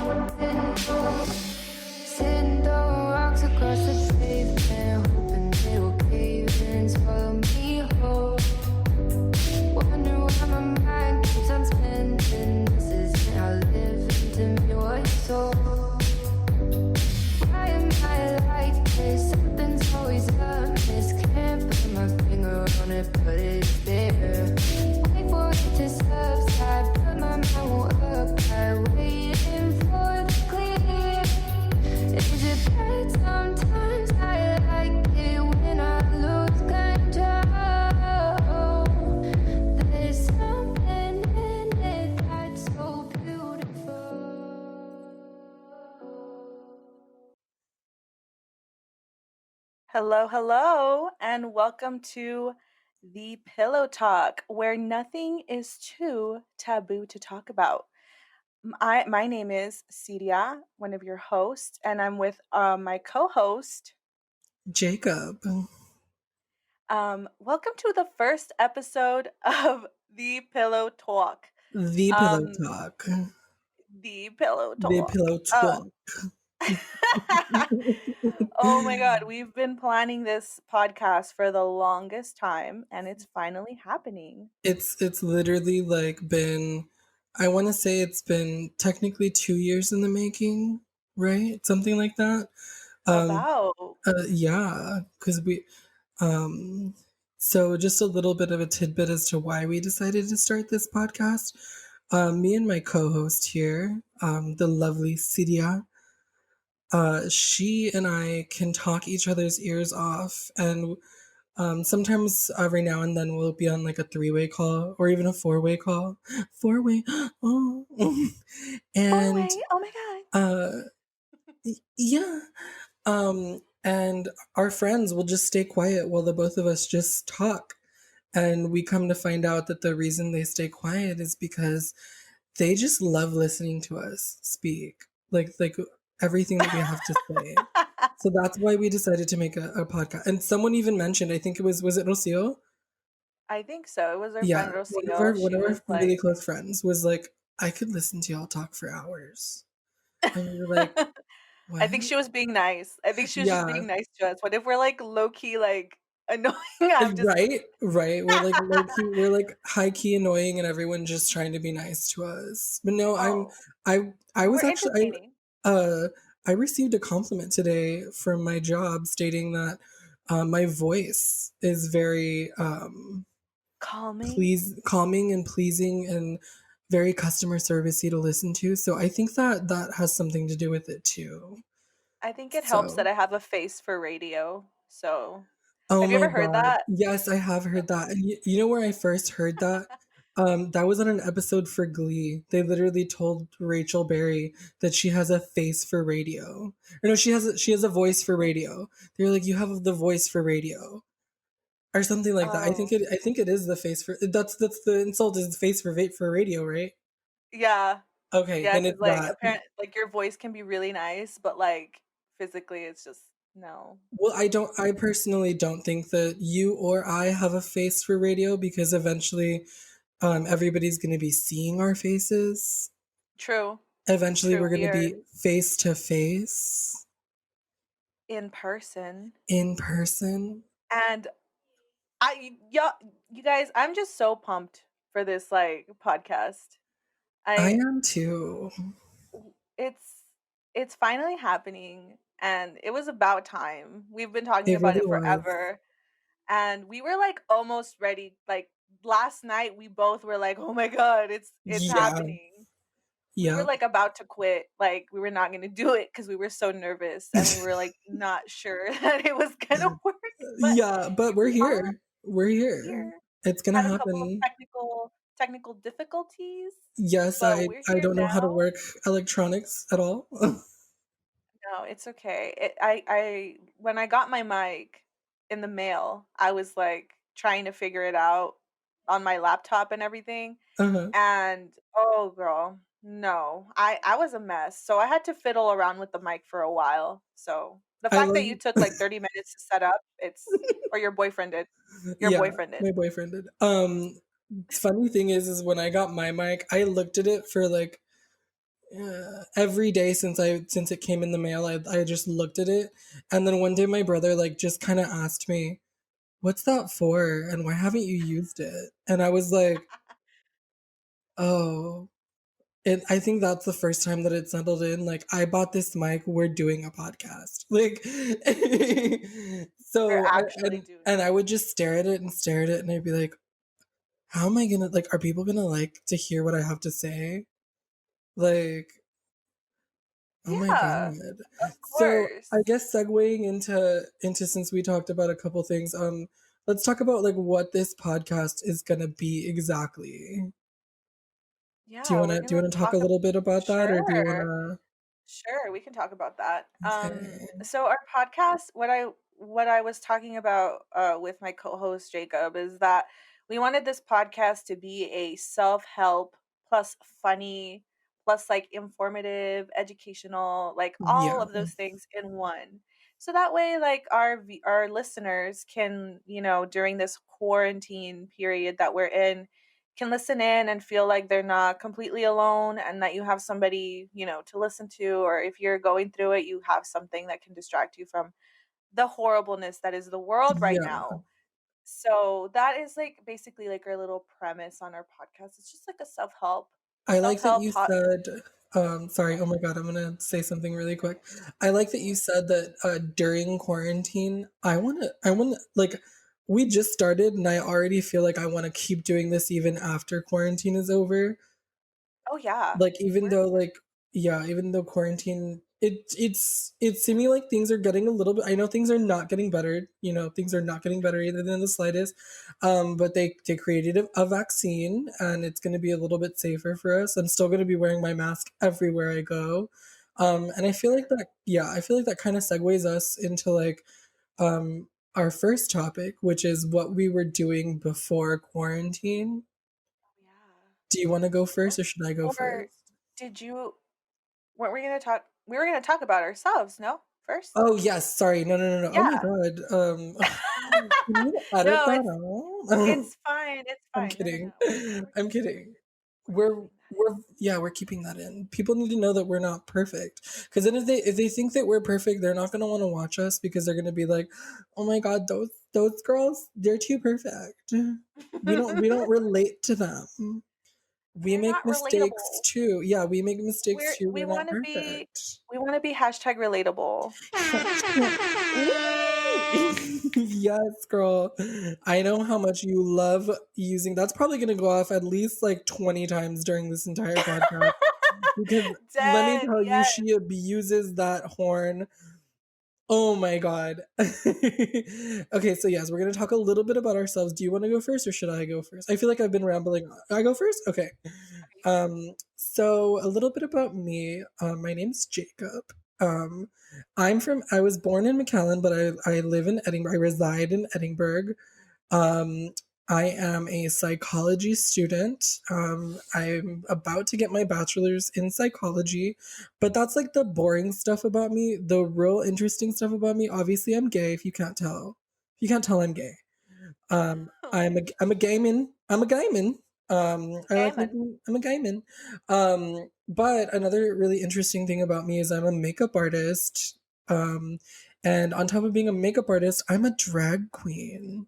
Sitting throwing rocks across the pavement, hoping they will cave in, swallow me whole. Wonder why my mind keeps on spinning. This isn't how living to me was told. Why am I like this? Something's always amiss. Can't put my finger on it, but it's there. Wait for it to subside, but my mind won't apply. Waiting for the clear. Is it bad sometimes? I like it when I lose control. There's something in it that's so beautiful. Hello, hello, and welcome to Thee Pillow Talk, where nothing is too taboo to talk about. My name is Siria, one of your hosts, and I'm with my co-host. Jacob. Welcome to the first episode of Thee Pillow Talk. The Pillow Talk. Thee Pillow The Talk. Pillow Talk. Oh my God, we've been planning this podcast for the longest time, and it's finally happening. It's literally like been, I want to say it's been technically 2 years in the making, right? Something like that. Yeah, because so just a little bit of a tidbit as to why we decided to start this podcast. Me and my co-host here, the lovely Sidia, she and I can talk each other's ears off, and sometimes every now and then we'll be on like a 3-way call or even a 4-way call. 4-way, oh, and 4-way, oh my God. Yeah, and our friends will just stay quiet while the both of us just talk, and we come to find out that the reason they stay quiet is because they just love listening to us speak, like everything that we have to say. So that's why we decided to make a podcast. And someone even mentioned, I think it was it Rocio? I think so. It was our Yeah, friend Rocio. one of our really close friends was like, I could listen to y'all talk for hours. And we were like, what? I think she was being nice. I think she was just Yeah. being nice to us. What if we're like low key like annoying? I'm just Right. We're like low key, we're like high key annoying, and everyone just trying to be nice to us. But no, Oh, I was we're actually entertaining. I received a compliment today from my job stating that my voice is very calming and pleasing and very customer servicey to listen to. So I think that that has something to do with it too. I think it helps that I have a face for radio. So Oh have you my ever heard God. that? Yes, I have heard that. And you know where I first heard that? That was on an episode for Glee. They literally told Rachel Berry that she has a face for radio. Or no, she has a voice for radio. They're like, you have the voice for radio. Or something like that. I think it is the face for that's the insult is face for radio, right? Yeah. Okay, Yeah, then because it's like that. apparently like your voice can be really nice, but like physically it's just no. Well, I personally don't think that you or I have a face for radio because eventually everybody's going to be seeing our faces. True. Eventually, True. we're going to be face to face. In person. And you guys, I'm just so pumped for this like podcast. I am too. It's finally happening, and it was about time. We've been talking It about really it forever. And we were like almost ready. Like last night we both were like, "Oh my God, it's happening." We were like about to quit. Like we were not going to do it because we were so nervous and we were like not sure that it was going to work. But we're here. We're here. It's going to happen. A couple of technical difficulties. Yes, I don't know how to work electronics at all. No, it's okay. I when I got my mic in the mail, I was like trying to figure it out on my laptop and everything. Uh-huh. And oh girl, no. I was a mess. So I had to fiddle around with the mic for a while. So the fact that you took like 30 minutes to set up, or your boyfriend did. Boyfriend did. My boyfriend did. Funny thing is when I got my mic, I looked at it for like every day since it came in the mail, I just looked at it, and then one day my brother like just kind of asked me, "What's that for? And why haven't you used it?" And I was like, "Oh." And I think that's the first time that it settled in. Like, I bought this mic. We're doing a podcast. Like, We're so actually doing and I would just stare at it and stare at it, and I'd be like, "How am I gonna like? Are people gonna like to hear what I have to say?" Like, oh my Yeah, god. of So I course. guess segueing into since we talked about a couple things, let's talk about like what this podcast is gonna be exactly. Yeah, we're Do you gonna wanna talk a talk about little bit about that, or do you sure. wanna? Sure, we can talk about that. Okay. So our podcast, what I was talking about with my co-host Jacob is that we wanted this podcast to be a self-help plus funny plus like informative, educational, like all Yeah. of those things in one. So that way like our listeners can, during this quarantine period that we're in, can listen in and feel like they're not completely alone and that you have somebody, to listen to, or if you're going through it, you have something that can distract you from the horribleness that is the world right Yeah. now. So that is like basically like our little premise on our podcast. It's just like a I like that self-help you hot. said, sorry, oh my God, I'm gonna say something really quick. I like that you said that during quarantine, like, we just started and I already feel like I want to keep doing this even after quarantine is over. Oh yeah. Like, even We're though, like, yeah, even though quarantine, it's seeming like things are getting a little bit, I know things are not getting better, things are not getting better either than the slightest. But they created a vaccine, and it's going to be a little bit safer for us. I'm still going to be wearing my mask everywhere I go. And I feel like that, yeah, I feel like that kind of segues us into like our first topic, which is what we were doing before quarantine. yeah. Do you want to go Or first, or should I go or first? did you weren't we gonna talk we were gonna talk about ourselves, no? First? Oh, yes, sorry. No, no, no, no. Oh my Yeah. god. Can you edit No, that it's out? it's fine, it's I'm fine. No, no, kidding. no. We're I'm keeping kidding. we're keeping that We're yeah, we're keeping that in. People need to know that we're not perfect. Because then if they think that we're perfect, they're not gonna want to watch us because they're gonna be like, "Oh my god, those girls, they're too perfect. We in. don't relate to them. We They're make not mistakes relatable. too. Yeah, we make mistakes too. We We're not wanna be perfect." we wanna be hashtag relatable. Ooh. Yes, girl. I know how much you love using. That's probably going to go off at least like 20 times during this entire podcast because let me Dead, tell you, yes. she abuses that horn. Oh my god. Okay, so yes, we're going to talk a little bit about ourselves. Do you want to go first, or should I go first? I feel like I've been rambling. I go first? Okay. Okay, you go first. So a little bit about me. My name's Jacob. Um, I was born in McAllen, but I live in Edinburgh. I reside in Edinburgh. Um, I am a psychology student. I'm about to get my bachelor's in psychology, but that's like the boring stuff about me. The real interesting stuff about me, obviously, I'm gay. If you can't tell, if you can't tell, I'm gay. I'm a gayman. I'm a gayman. I like Gaiman. making. I'm a gayman. But another really interesting thing about me is I'm a makeup artist. Um, and on top of being a makeup artist, I'm a drag queen.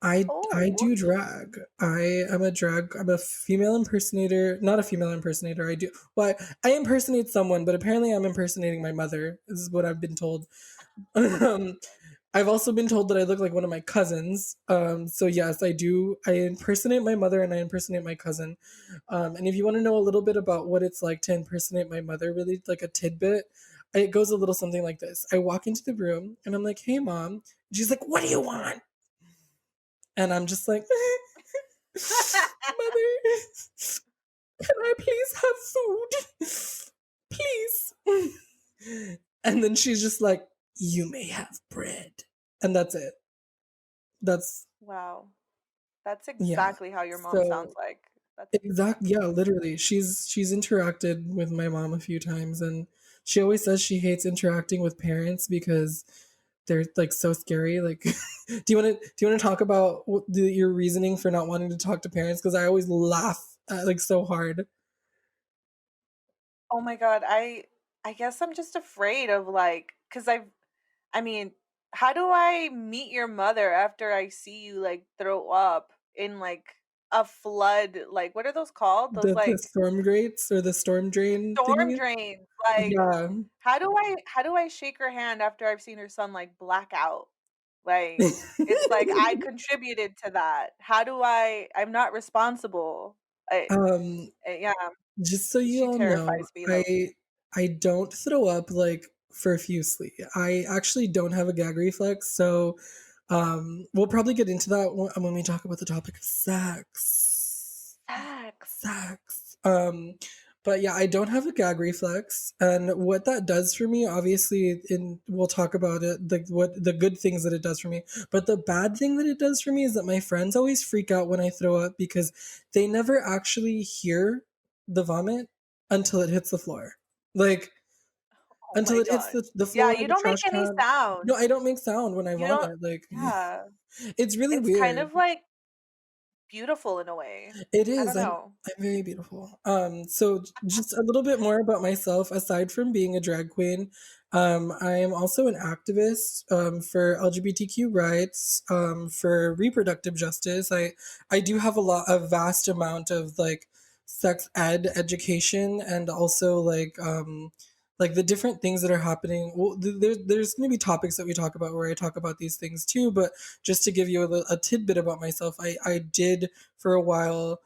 I Oh. do drag. I am a drag. I'm a female impersonator. Not a female impersonator. I do. Well, I impersonate someone, but apparently I'm impersonating my mother. This is what I've been told. um, I've also been told that I look like one of my cousins. So yes, I do. I impersonate my mother and I impersonate my cousin. And if you want to know a little bit about what it's like to impersonate my mother, really like a tidbit, it goes a little something like this. I walk into the room and I'm like, "Hey, mom." She's like, "What do you want?" And I'm just like, "Mother, can I please have food? Please." And then she's just like, "You may have bread." And that's it. That's Wow. That's yeah. exactly how your mom sounds So like. That's exactly, yeah, literally. She's interacted with my mom a few times, and she always says she hates interacting with parents because they're like so scary. Like, do you want to talk about your reasoning for not wanting to talk to parents? Because I always laugh like so hard. Oh my god, I guess I'm just afraid of like, cuz I mean, how do I meet your mother after I see you like throw up in like a flood? Like what are those called? Those The like storm grates or the storm drain storm thingy? drains. Like Yeah. how do I shake her hand after I've seen her son like black out? Like it's like I contributed to that. How do I'm not responsible. I Um, yeah, just so you she all know, terrifies me low key. I don't throw up like profusely. I actually don't have a gag reflex, so we'll probably get into that when we talk about the topic of sex. Facts. Sex. But yeah, I don't have a gag reflex, and what that does for me, obviously, in we'll talk about it, what the good things that it does for me. But the bad thing that it does for me is that my friends always freak out when I throw up because they never actually hear the vomit until it hits the floor, like Oh until my it hits god. the Yeah, floor or you the don't make trash any can. sound. No, I don't make sound when I You don't vomit. Like yeah. it's really It's kind weird. of like beautiful in a way. It I is. don't know. I'm very beautiful. So just a little bit more about myself. Aside from being a drag queen, I am also an activist for LGBTQ rights, for reproductive justice. I do have a vast amount of like sex ed education and also like the different things that are happening. Well, there's going to be topics that we talk about where I talk about these things too. But just to give you a tidbit about myself, I did for a while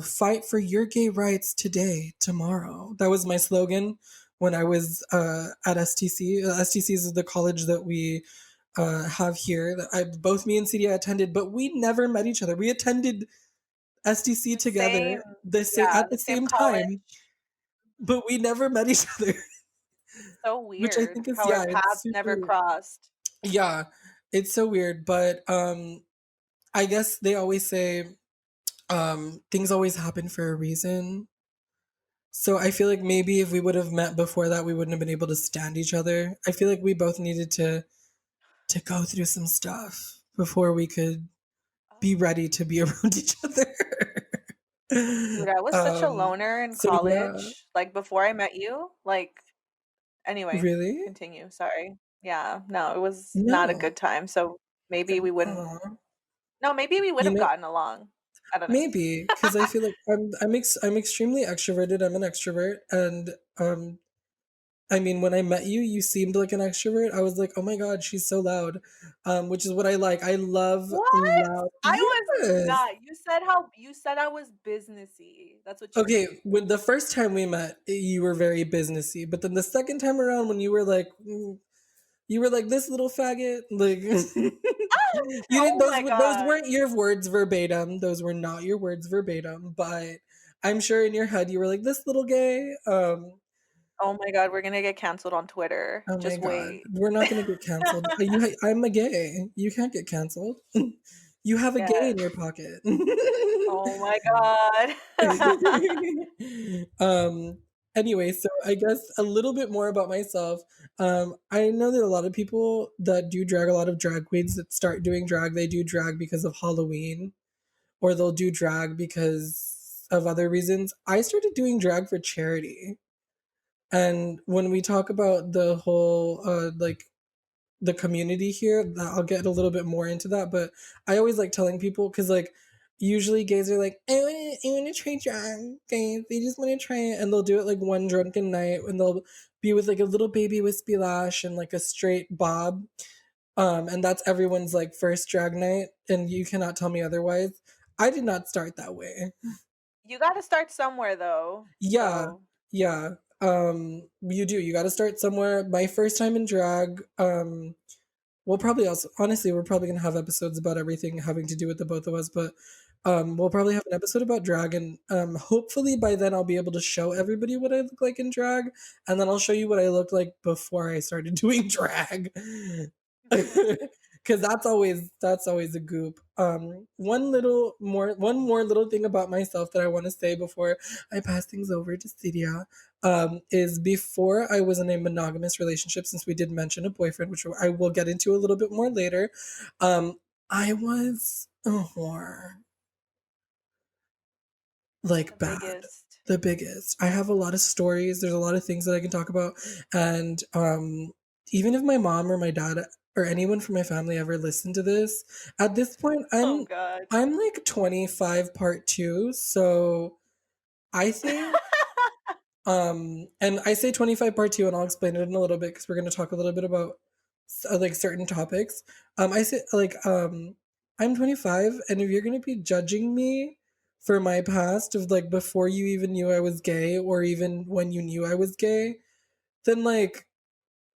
fight for your gay rights today, tomorrow. That was my slogan when I was at STC. STC is the college that we have here. That both me and Cedia attended, but we never met each other. We attended STC The same together yeah, at the the same same college. time, but we never met each other. So Which I weird think is, how our yeah, it's paths never super, crossed. yeah, it's so weird. But I guess they always say things always happen for a reason. So I feel like maybe if we would have met before that, we wouldn't have been able to stand each other. I feel like we both needed to go through some stuff before we could be Oh. ready to be around each other. Dude, I was such a loner in So yeah, college, like before I met you. Like anyway, really? continue. Sorry. Yeah, no, it was not a No. good time. So maybe we wouldn't Aw. no, maybe we would You have know, gotten along. I don't know. maybe because I feel like I'm extremely extroverted. I'm an extrovert, and I mean, when I met you, you seemed like an extrovert. I was like, oh my God, she's so loud, which is what I like. I love What? loud. I was Yes. not. You said I was businessy. That's what you Okay, said. when the first time we met, you were very businessy, but then the second time around, when you were like this little faggot, like you didn't. Oh my Those god. weren't your words verbatim. Those were not your words verbatim. But I'm sure in your head you were like this little gay. Oh my god, we're gonna get canceled on Twitter. Oh my Just God. wait. We're not going to get canceled. I'm a gay. You can't get canceled. You have a gay in Yes. your pocket. Oh my god. um, anyway, so I guess a little bit more about myself. I know that a lot of people that do drag, a lot of drag queens that start doing drag, they do drag because of Halloween or they'll do drag because of other reasons. I started doing drag for charity. And when we talk about the whole like the community here, I'll get a little bit more into that. But I always like telling people because like usually gays are like, I want to try drag, gays. They just want to try it, and they'll do it like one drunken night, and they'll be with like a little baby wispy lash and like a straight bob. And that's everyone's like first drag night, and you cannot tell me otherwise. I did not start that way. You gotta start somewhere though. Yeah, So yeah. You do. You got to start somewhere. My first time in drag. We'll probably also, honestly, we're probably gonna have episodes about everything having to do with the both of us. But we'll probably have an episode about drag, and hopefully by then I'll be able to show everybody what I look like in drag, and then I'll show you what I looked like before I started doing drag. Because that's always a goop. One more little thing about myself that I want to say before I pass things over to Cydia, is before I was in a monogamous relationship, since we did mention a boyfriend, which I will get into a little bit more later. I was a whore, the like bad. biggest. the biggest. I have a lot of stories. There's a lot of things that I can talk about. And even if my mom or my dad or anyone from my family ever listened to this, at this point Oh God. I'm like 25 part 2. So I think and I say 25 part 2 and I'll explain it in a little bit because we're going to talk a little bit about like certain topics. I say like I'm 25 and if you're going to be judging me for my past of like before you even knew I was gay or even when you knew I was gay, then like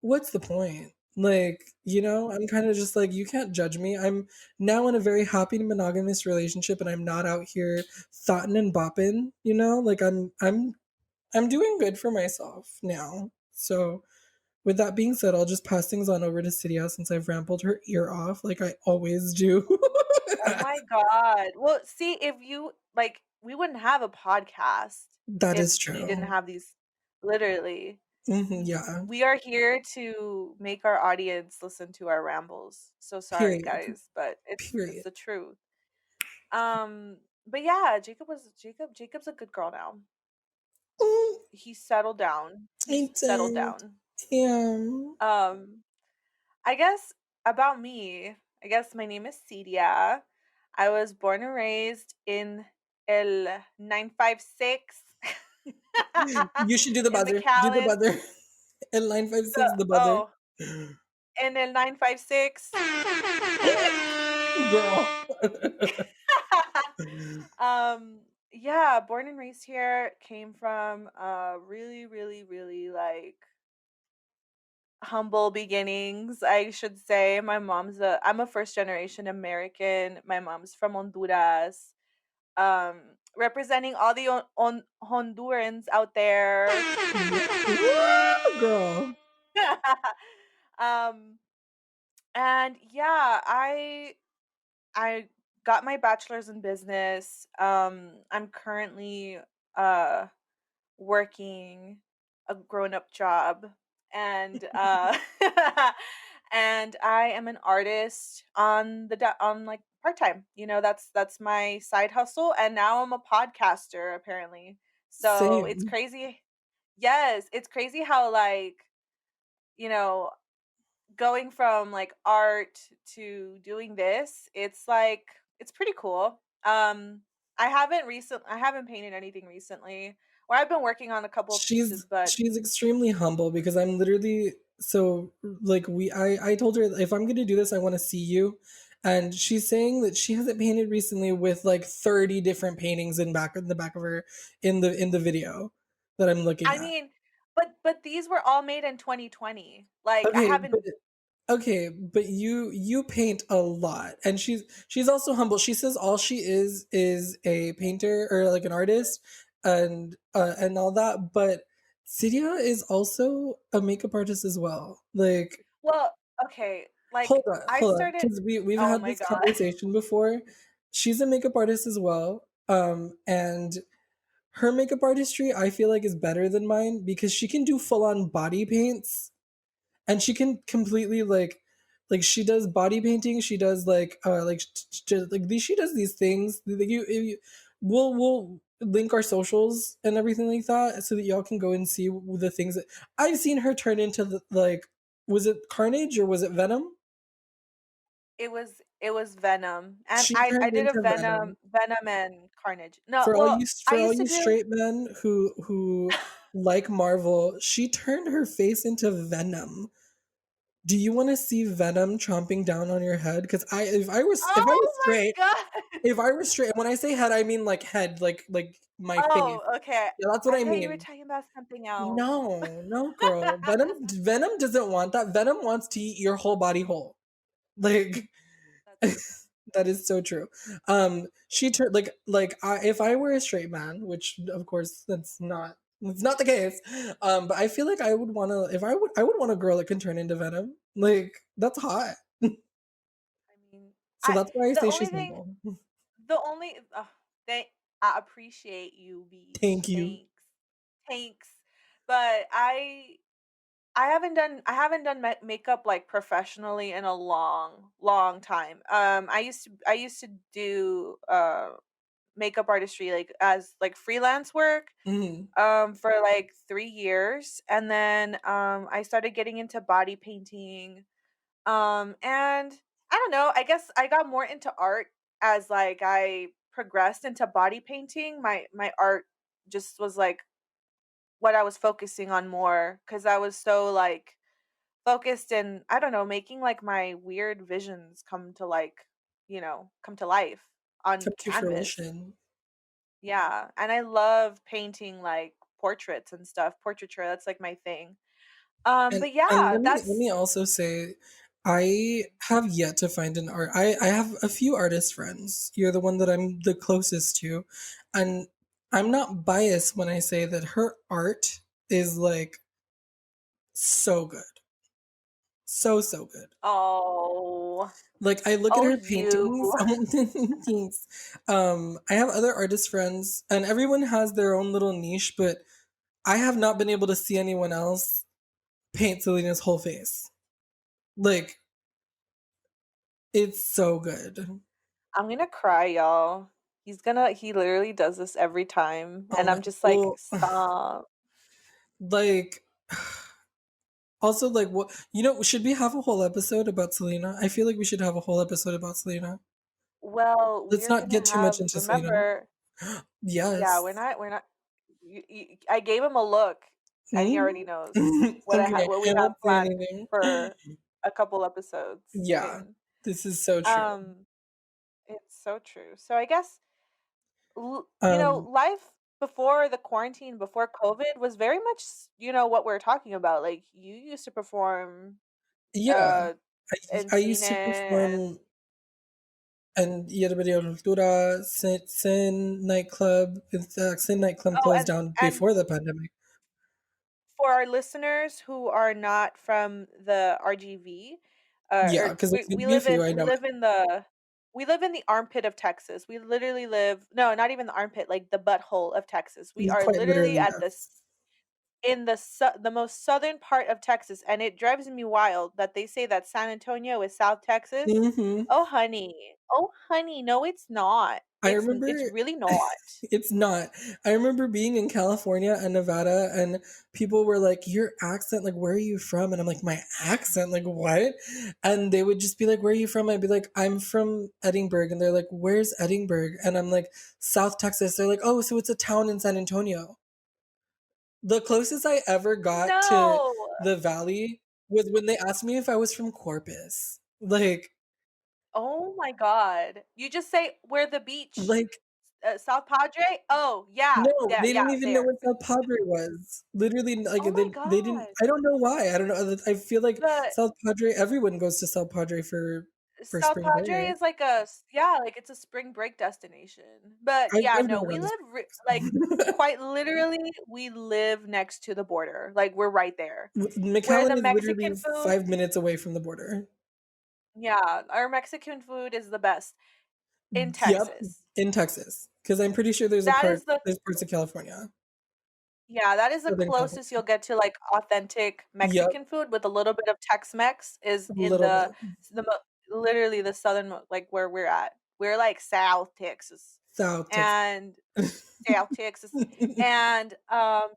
what's the point? Like, you know, I'm kind of just like you can't judge me. I'm now in a very happy monogamous relationship and I'm not out here thotting and bopping, you know? Like I'm doing good for myself now. So, with that being said, I'll just pass things on over to Cydia since I've rambled her ear off like I always do. Oh my God. Well, see, if you like, we wouldn't have a podcast That if is we didn't true. have these. Literally, Yeah. we are here to make our audience listen to our rambles. So sorry, Period. guys, but it's Period. the truth. But yeah, Jacob's a good girl now. Mm, He's settled down. He's I settled did. down. Damn. Um, I guess about me, I guess my name is Cedia. I was born and raised in El 956 You should do the in buzzer. Do the McAllen. buzzer. And line 56, the buzzer. Oh, in El 956. Girl. Yeah, born and raised here, came from really, really, really like humble beginnings, I should say. I'm a first generation American. My mom's from Honduras. Representing all the Hondurans out there. Woo, girl. um and yeah, I got my bachelor's in business. I'm currently uh working a grown-up job, and and I am an artist on on like part-time. You know, that's my side hustle, and now I'm a podcaster apparently. So it's Same. crazy. Yes, it's crazy how like, you know, going from like art to doing this, it's like it's pretty cool. I haven't painted anything recently. Or I've been working on a couple of pieces, but She's extremely humble because I'm literally so like I told her if I'm gonna do this I want to see you, and she's saying that she hasn't painted recently with like 30 different paintings in the back of her in the video that I'm looking I at. mean, but these were all made in 2020. Like I Okay, but haven't. okay, but you paint a lot, and she's also humble. She says all she is a painter or like an artist, and all that. But Cydia is also a makeup artist as well. Like, Well, okay, like I hold on, started. because we've Oh had my this god. conversation before. She's a makeup artist as well, and her makeup artistry I feel like is better than mine because she can do full on body paints and she can completely like she does body painting, she does like these, she does these things like we'll link our socials and everything like that so that y'all can go and see the things that I've seen her turn into like was it Carnage or was it Venom? It was Venom, and She I turned did a into Venom. Venom and Carnage. No, well, I For all used to you do. straight men who like Marvel, she turned her face into Venom. Do you want to see Venom chomping down on your head? Because if I was Oh my straight, god. if I was straight, and when I say head, I mean like head, like my face. Oh, okay. Yeah, that's what I I thought you were mean. talking about something else. No, no, girl. Venom doesn't want that. Venom wants to eat your whole body whole. Like That's true. that is so true. She turned if I were a straight man, which of course that's not the case. But I feel like I would want to if I would want a girl that can turn into Venom. Like that's hot. I mean, So that's why I the say only she's thing, humble. the only, thank, I appreciate you, Thank Beach. you. Thanks. But I haven't done makeup like professionally in a long, long time. I used to do makeup artistry like as like freelance work for like 3 years, and then I started getting into body painting. And I don't know, I guess I got more into art as like I progressed into body painting. My art just was like what I was focusing on more cuz I was so like focused in, I don't know, making like my weird visions come to like, come to life on come to canvas. fruition. Yeah, and I love painting like portraits and stuff. Portraiture, that's like my thing. But And yeah, let me also say, I have yet to find an art. I have a few artist friends. You're the one that I'm the closest to, and I'm not biased when I say that her art is like so good, so good. oh, Like I look at oh her you. paintings. Thanks. I have other artist friends, and everyone has their own little niche, but I have not been able to see anyone else paint Selena's whole face. Like it's so good. I'm gonna cry, y'all. He literally does this every time, Oh and my I'm just like, well stop. like also like what should we have a whole episode about Selena? I feel like we should have a whole episode about Selena. Well, Let's we're not gonna get too much have, into Selena. remember, yeah, Yes. we're not, I gave him a look, and he Hmm? already knows Okay, what I we have won't say planned anything. for a couple episodes Yeah, soon. this is so true. Um, it's so true. So I guess Um, life before the quarantine, before COVID, was very much, what we're talking about. Like you used to perform yeah, uh in I cine used to and perform in Yerba de Cultura, Sin nightclub. Sin nightclub oh, closed down and before the pandemic. for our listeners who are not from the RGV, Yeah, or because there's gonna we be a live few. in I we know live in the we live in the armpit of Texas. We literally live, no, not even the armpit, like the butthole of Texas. We it. are Quite literally literally, at yes. in the most southern part of Texas, and it drives me wild that they say that San Antonio is South Texas. Hmm. Oh honey. Oh honey, no it's not. I It's remember really not. it's not. I remember being in California and Nevada, and people were like, "Your accent, like, where are you from?" And I'm like, "My accent, like, what?" And they would just be like, "Where are you from?" I'd be like, "I'm from Edinburgh," and they're like, "Where's Edinburgh?" And I'm like, "South Texas." They're like, "Oh, so it's a town in San Antonio." The closest I ever got to No. the valley was when they asked me if I was from Corpus. Oh my god. You just say, "Where the beach?" Like South Padre? Oh, yeah. no, Yeah, they didn't yeah, even know there. what South Padre was. Literally, like Oh my they didn't. god. I don't know why. I don't know. I feel like The South Padre. Everyone goes to South Padre for South spring Padre break. is like yeah, like it's a spring break destination. But yeah, I've no, never we gone to live like spring quite literally, we live next to the border. Like we're right there. break. Where the McAllen is literally Mexican food, 5 minutes away from the border. yeah, our Mexican food is the best in Yep, Texas. in Texas, because I'm pretty sure That is the there's parts of California, Yeah, that is the Southern closest California. you'll get to, like, authentic Yep, Mexican food with a little bit of Tex-Mex is a in little bit. the literally the southern, like, where we're at. We're, like, South Texas, South Texas. and South Texas, and,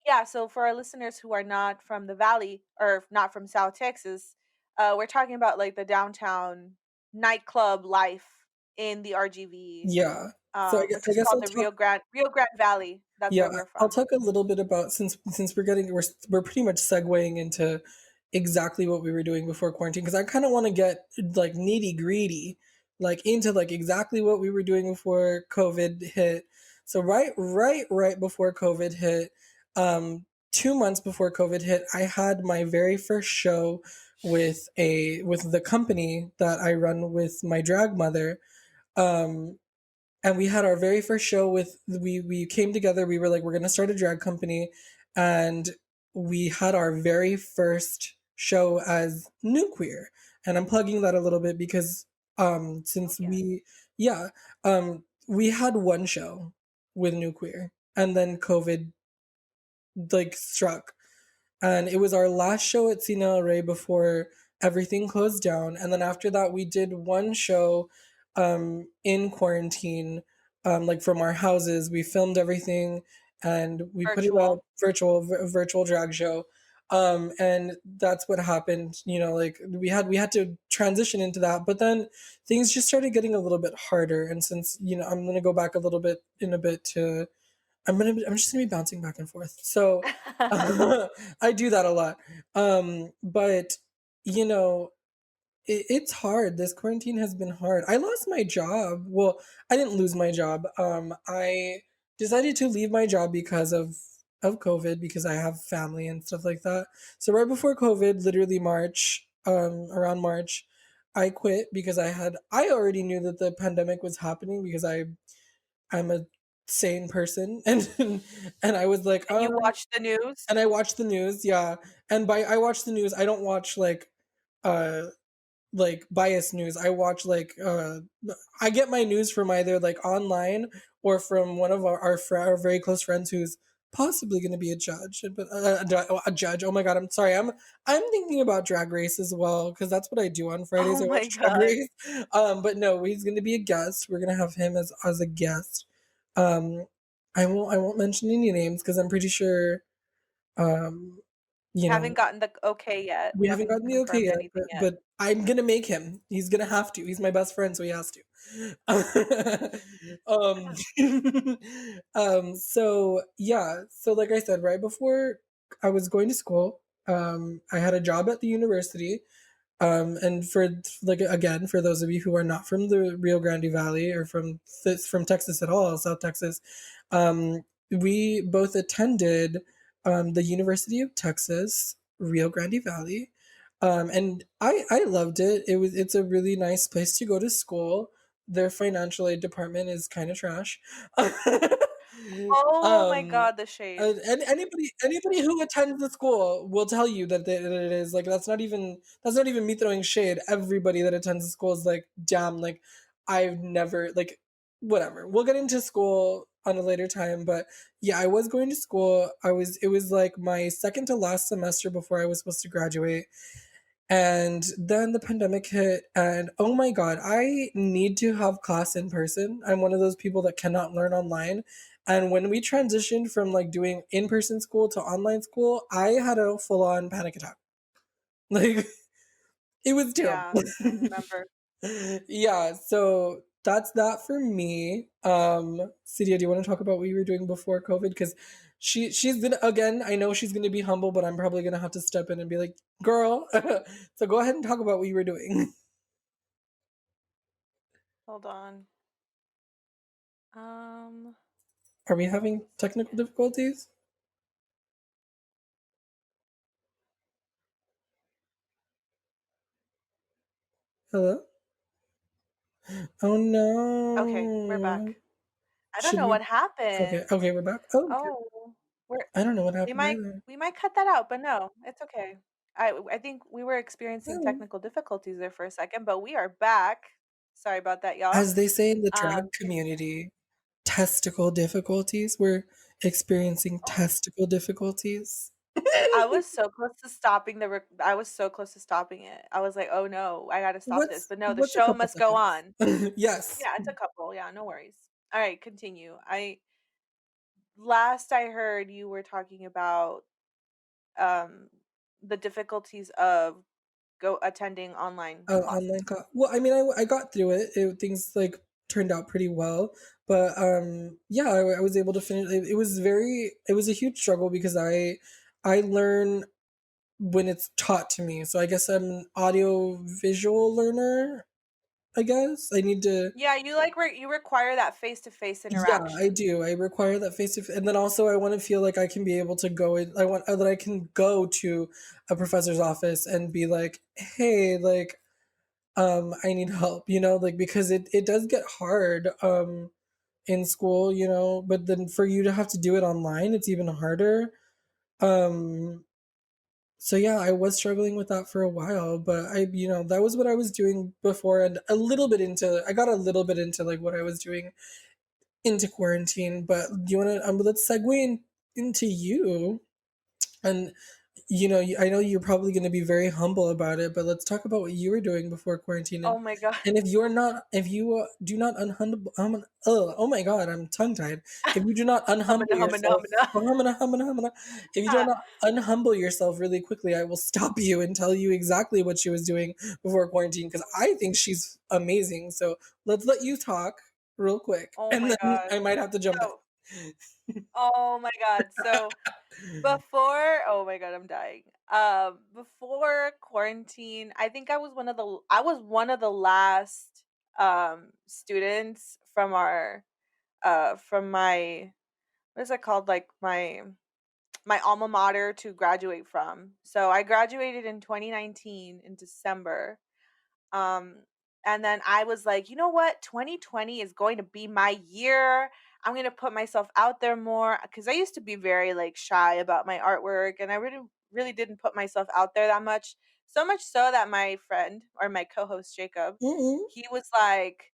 yeah, so for our listeners who are not from the Valley or not from South Texas, we're talking about, like, the downtown nightclub life in the RGV, Yeah. So which I is guess called I'll the talk. Rio Grande Valley. That's Yeah, where we're I'll from. talk a little bit about since we're pretty much segueing into exactly what we were doing before quarantine because I kind of want to get like nitty gritty, like into like exactly what we were doing before COVID hit. So right before COVID hit, 2 months before COVID hit, I had my very first show with the company that I run with my drag mother. Um, and we had our very first show with we came together. We were like, we're gonna start a drag company, and we had our very first show as New Queer. And I'm plugging that a little bit because Oh, since yes. we had one show with New Queer, and then COVID like struck, and it was our last show at Cine El Rey before everything closed down. And then after that, we did one show in quarantine like from our houses. We filmed everything and we put it out Virtual. virtual drag show. And that's what happened, you know, like we had to transition into that, but then things just started getting a little bit harder. And since, you know, I'm going to go back a little bit in a bit to, I'm just going to be bouncing back and forth. So I do that a lot. But you know, it's hard. This quarantine has been hard. I lost my job. Well, I didn't lose my job. I decided to leave my job because of COVID, because I have family and stuff like that. So right before COVID, literally March, around March, I quit because I already knew that the pandemic was happening because I'm a sane person and I was like, And you watch the news? and I watch the news, yeah. And by I watch the news, I don't watch uh biased news. I watch I get my news from either like online or from one of our very close friends who's possibly going to be a judge, but a judge. Oh my god, I'm sorry. I'm thinking about Drag Race as well because that's what I do on Fridays. Oh I my watch Drag god. Race. But no, he's going to be a guest. We're going to have him as a guest. Um, I won't mention any names because I'm pretty sure um you Haven't know, gotten the okay yet. We we haven't haven't gotten the okay confirmed yet, anything yet. but I'm gonna make him. He's gonna have to. He's my best friend, so he has to. um, so yeah. So like I said, right before I was going to school, I had a job at the university. And for like again, for those of you who are not from the Rio Grande Valley or from Texas at all, South Texas, we both attended the University of Texas, Rio Grande Valley, and I loved it. It's a really nice place to go to school. Their financial aid department is kind of trash. Oh my um, god, the shade. and anybody who attends the school will tell you that it is like that's not even me throwing shade. Everybody that attends the school is like, damn, like I've never like whatever. We'll get into school on a later time, but yeah, I was going to school. It was like my second to last semester before I was supposed to graduate. And then the pandemic hit, and oh my God, I need to have class in person. I'm one of those people that cannot learn online. And when we transitioned from like doing in person school to online school, I had a full on panic attack. Like, it was terrible. Yeah, I remember. Yeah, so that's that for me. Cydia, do you want to talk about what you were doing before COVID? Because she's gonna, again, I know she's gonna be humble, but I'm probably gonna have to step in and be like, girl. So go ahead and talk about what you were doing. Hold on. Um Are we having technical difficulties? Hello? Oh okay, we're back. no. I don't Should know we? what Okay, happened. okay, we're back. Oh, okay. Oh, we're I don't know what we happened might either. we might cut that out, but no, it's okay. I think we were experiencing Oh. technical difficulties there for a second, but we are back. Sorry about that, y'all. As they say in the drag Um community, testicle difficulties. We're experiencing testicle difficulties. I was so close to stopping I was so close to stopping it. I was like, "Oh no, I got to stop this." But no, the What's a show couple must go seconds? on. Yes. Yeah, it's a couple. Yeah, no worries. All right, continue. I last I heard you were talking about um the difficulties of go attending online Online classes. class. Well, I mean, I got through it. Things like turned out pretty well, but yeah, I was able to finish. It was a huge struggle because I learn when it's taught to me. So I guess I'm an audio visual learner. I guess I need to. Yeah, you like you require that face-to-face Yeah, I interaction. do. I require that face to face, and then also I want to feel like I can be able to go in. I want that I can go to a professor's office and be like, "Hey, like, I need help," like because it does get hard in school, but then for you to have to do it online, it's even harder. Um, so yeah, I was struggling with that for a while, but that was what I was doing before, and I got a little bit into like what I was doing into quarantine. But do you want to let's segue into you. And you know, I know you're probably going to be very humble about it, but let's talk about what you were doing before quarantine. Oh my god. And if you do not unhumble, oh my god, I'm tongue tied. If you do not unhumble Humana, humana, yourself, humana. if you do not unhumble yourself really quickly, I will stop you and tell you exactly what she was doing before quarantine because I think she's amazing. So let's let you talk real quick, Oh and my then god. I might have to jump So, oh my god. So in. before, oh my god, I'm dying. Before quarantine, I think I was one of the last students from our from my, what is it called, like my alma mater to graduate from. So I graduated in 2019 in December. Um, and then I was like, you know what? 2020 is going to be my year. I'm going to put myself out there more because I used to be very like shy about my artwork and I really didn't put myself out there that much. So much so that my friend or my co-host Jacob, Mm-mm. he was like,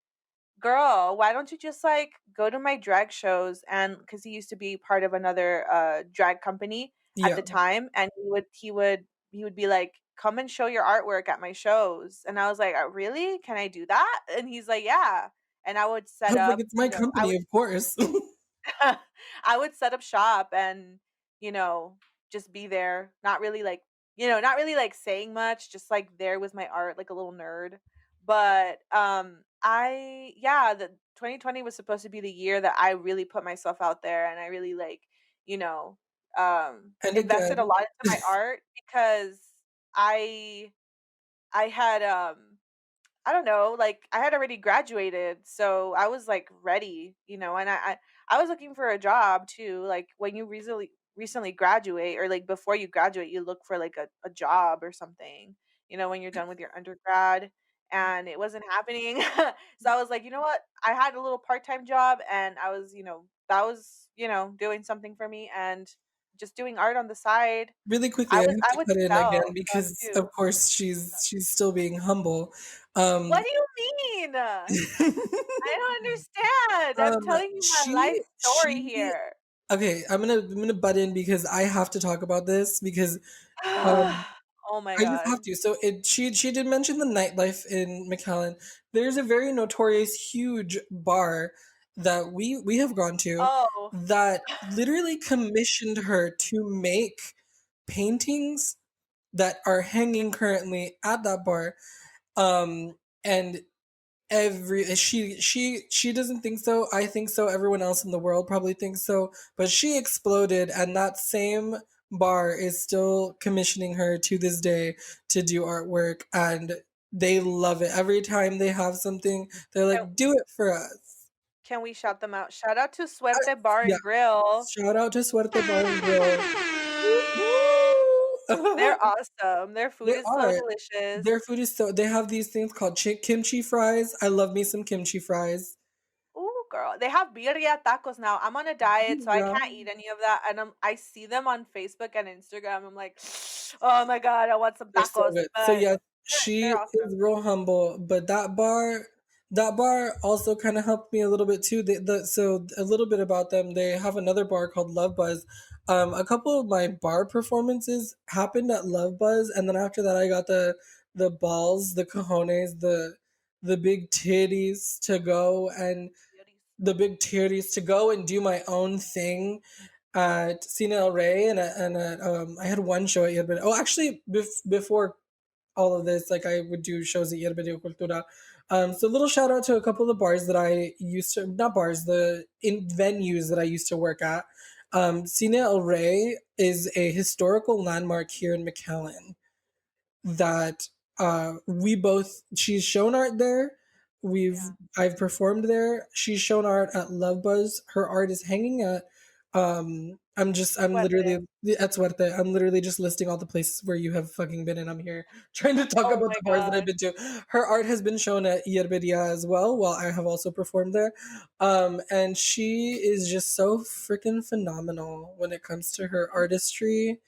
"Girl, why don't you just like go to my drag shows?" And because he used to be part of another drag company at Yeah, the time, and he would be like, "Come and show your artwork at my shows." And I was like, "Really? Can I do that?" And he's like, "Yeah." And I would I set was like, up, it's my company, of course. I would set up shop and, you know, just be there, not really like, not really like saying much, just like there with my art, like a little nerd. But I yeah, the 2020 was supposed to be the year that I really put myself out there and I really like, you know, And invested a again, lot into my art because I I had I don't know, like I had already graduated, so I was like ready, and I was looking for a job too. Like when you recently graduate or like before you graduate, you look for like a job or something, when you're done with your undergrad and it wasn't happening. So I was like, you know what? I had a little part-time job and I was, that was, doing something for me and just doing art on the side. really quickly, I have I to would cut in again sell stuff because, of too. course, she's still being humble. Um, What do you mean? I don't understand. I'm telling you my life story she here. okay. I'm gonna butt in because I have to talk about this because um Oh my I just god. have to. So she did mention the nightlife in McAllen. There's a very notorious huge bar that we have gone to Oh. that literally commissioned her to make paintings that are hanging currently at that bar. Um and she doesn't think so. I think so. Everyone else in the world probably thinks so. But she exploded, and that same bar is still commissioning her to this day to do artwork, and they love it. Every time they have something, they're Can, like, "Do it for us." can we shout them out? Shout out to Uh, Suerte Bar yeah. and Grill. Shout out to Suerte Bar and Grill. Woo! They're awesome. Their food They is so are. delicious. Their food is so. They have these things called kimchi fries. I love me some kimchi fries. Ooh, girl. They have birria tacos now. I'm on a diet, so I Yeah. can't eat any of that. And I see them on Facebook and Instagram. I'm like, oh my god, I want some They're so tacos. good. So But yes, they're she awesome. is real humble, but that bar also kind of helped me a little bit too. So a little bit about them. They have another bar called Love Buzz. A couple of my bar performances happened at Love Buzz, and then after that, I got the balls, the cojones, the big titties to go and do my own thing at Cine El Rey and I had one show at Yerba. Oh, actually, before all of this, like I would do shows at Yerba de Cultura. So little shout out to a couple of the bars that I used to, not bars, the in venues that I used to work at. Cine El Rey is a historical landmark here in McAllen that she's shown art there. Yeah. I've performed there. She's shown art at Love Buzz. Her art is hanging at I'm Suerte. literally at Suerte. I'm literally just listing all the places where you have fucking been, and I'm here trying to talk Oh about my the bars that I've god. been to. Her art has been shown at Yerberia as well, while I have also performed there. And she is just so freaking phenomenal when it comes to her artistry,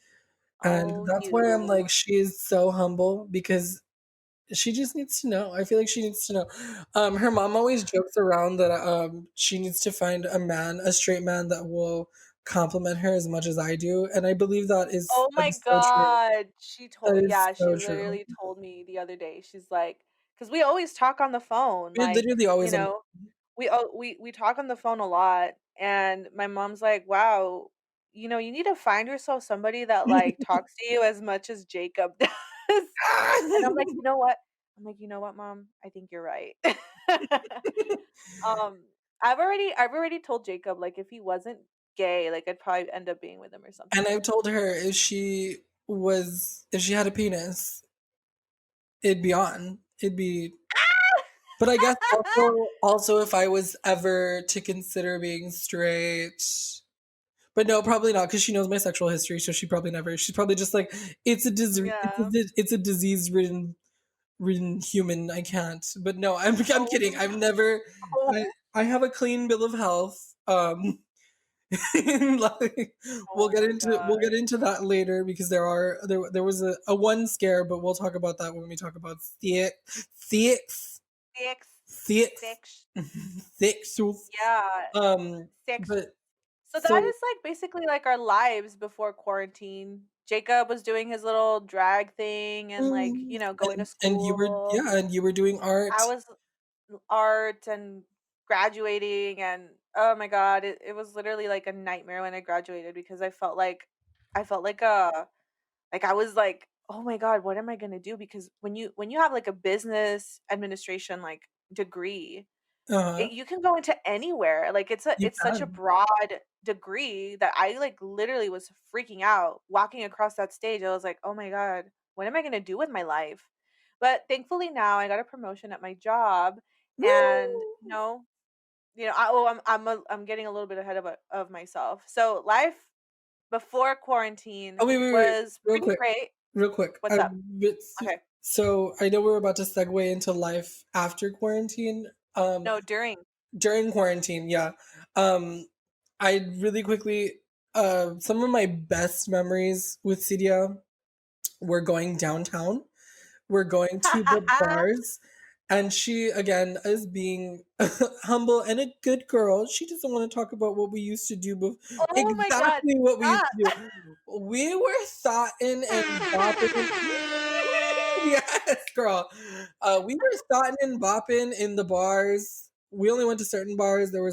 and Oh, that's why I'm you. like, she is so humble because she just needs to know. I feel like she needs to know. Her mom always jokes around that she needs to find a straight man that will compliment her as much as I do, and I believe that Oh my is so true. god. That is Yeah, she so true. literally told me the other day. She's like, because we always talk on the phone, We're like, literally you always on. know, we talk on the phone a lot, and my mom's like, "Wow, you need to find yourself somebody that, like, talks to you as much as Jacob does." And I'm like, "You know what?" I'm like, "You know what, Mom? I think you're right." Um, I've already told Jacob, like, if he wasn't gay, like, I'd probably end up being with him or And something. I've told her if she had a penis, it'd be on. It'd be. But I guess also if I was ever to consider being straight, but no, probably not because she knows my sexual history, so she probably never. She's probably just like Yeah. it's a disease ridden human. I can't. But no, I'm Oh, kidding. I've never. I oh, I have a clean bill of health. Like, oh my we'll god. get into that later because there was a one scare, but we'll talk about that when we talk about theix 6, theix 6, theix. yeah, Um, 6. but So that so is, like, basically, like, our lives before quarantine. Jacob was doing his little drag thing and, like, going to and you were school. yeah, and you were doing art. I was art and graduating, and oh my god, it was literally like a nightmare when I graduated because I felt like I was like, "Oh my god, what am I gonna do?" Because when you have, like, a business administration, like, degree, Uh-huh. you can go into anywhere. Like, You it's such a can. broad degree that I, like, literally was freaking out walking across that stage. I was like, "Oh my god, what am I gonna do with my life?" But thankfully now I got a promotion at my job, and, Woo! I'm getting a little bit ahead of myself. So life before quarantine Oh wait, was real pretty quick, great. real quick. What's up? It's, Okay. so I know we're about to segue into life after quarantine. No, during. During quarantine, yeah. Um, I really quickly, some of my best memories with Cydia were going downtown. We're going to the bars, and she again is being humble and a good girl. She doesn't want to talk about what we used to do, but Oh my god. exactly what we used Stop. to do. We were thotting and bopping. Yes, girl. We were starting and bopping in the bars. We only went to certain bars. There were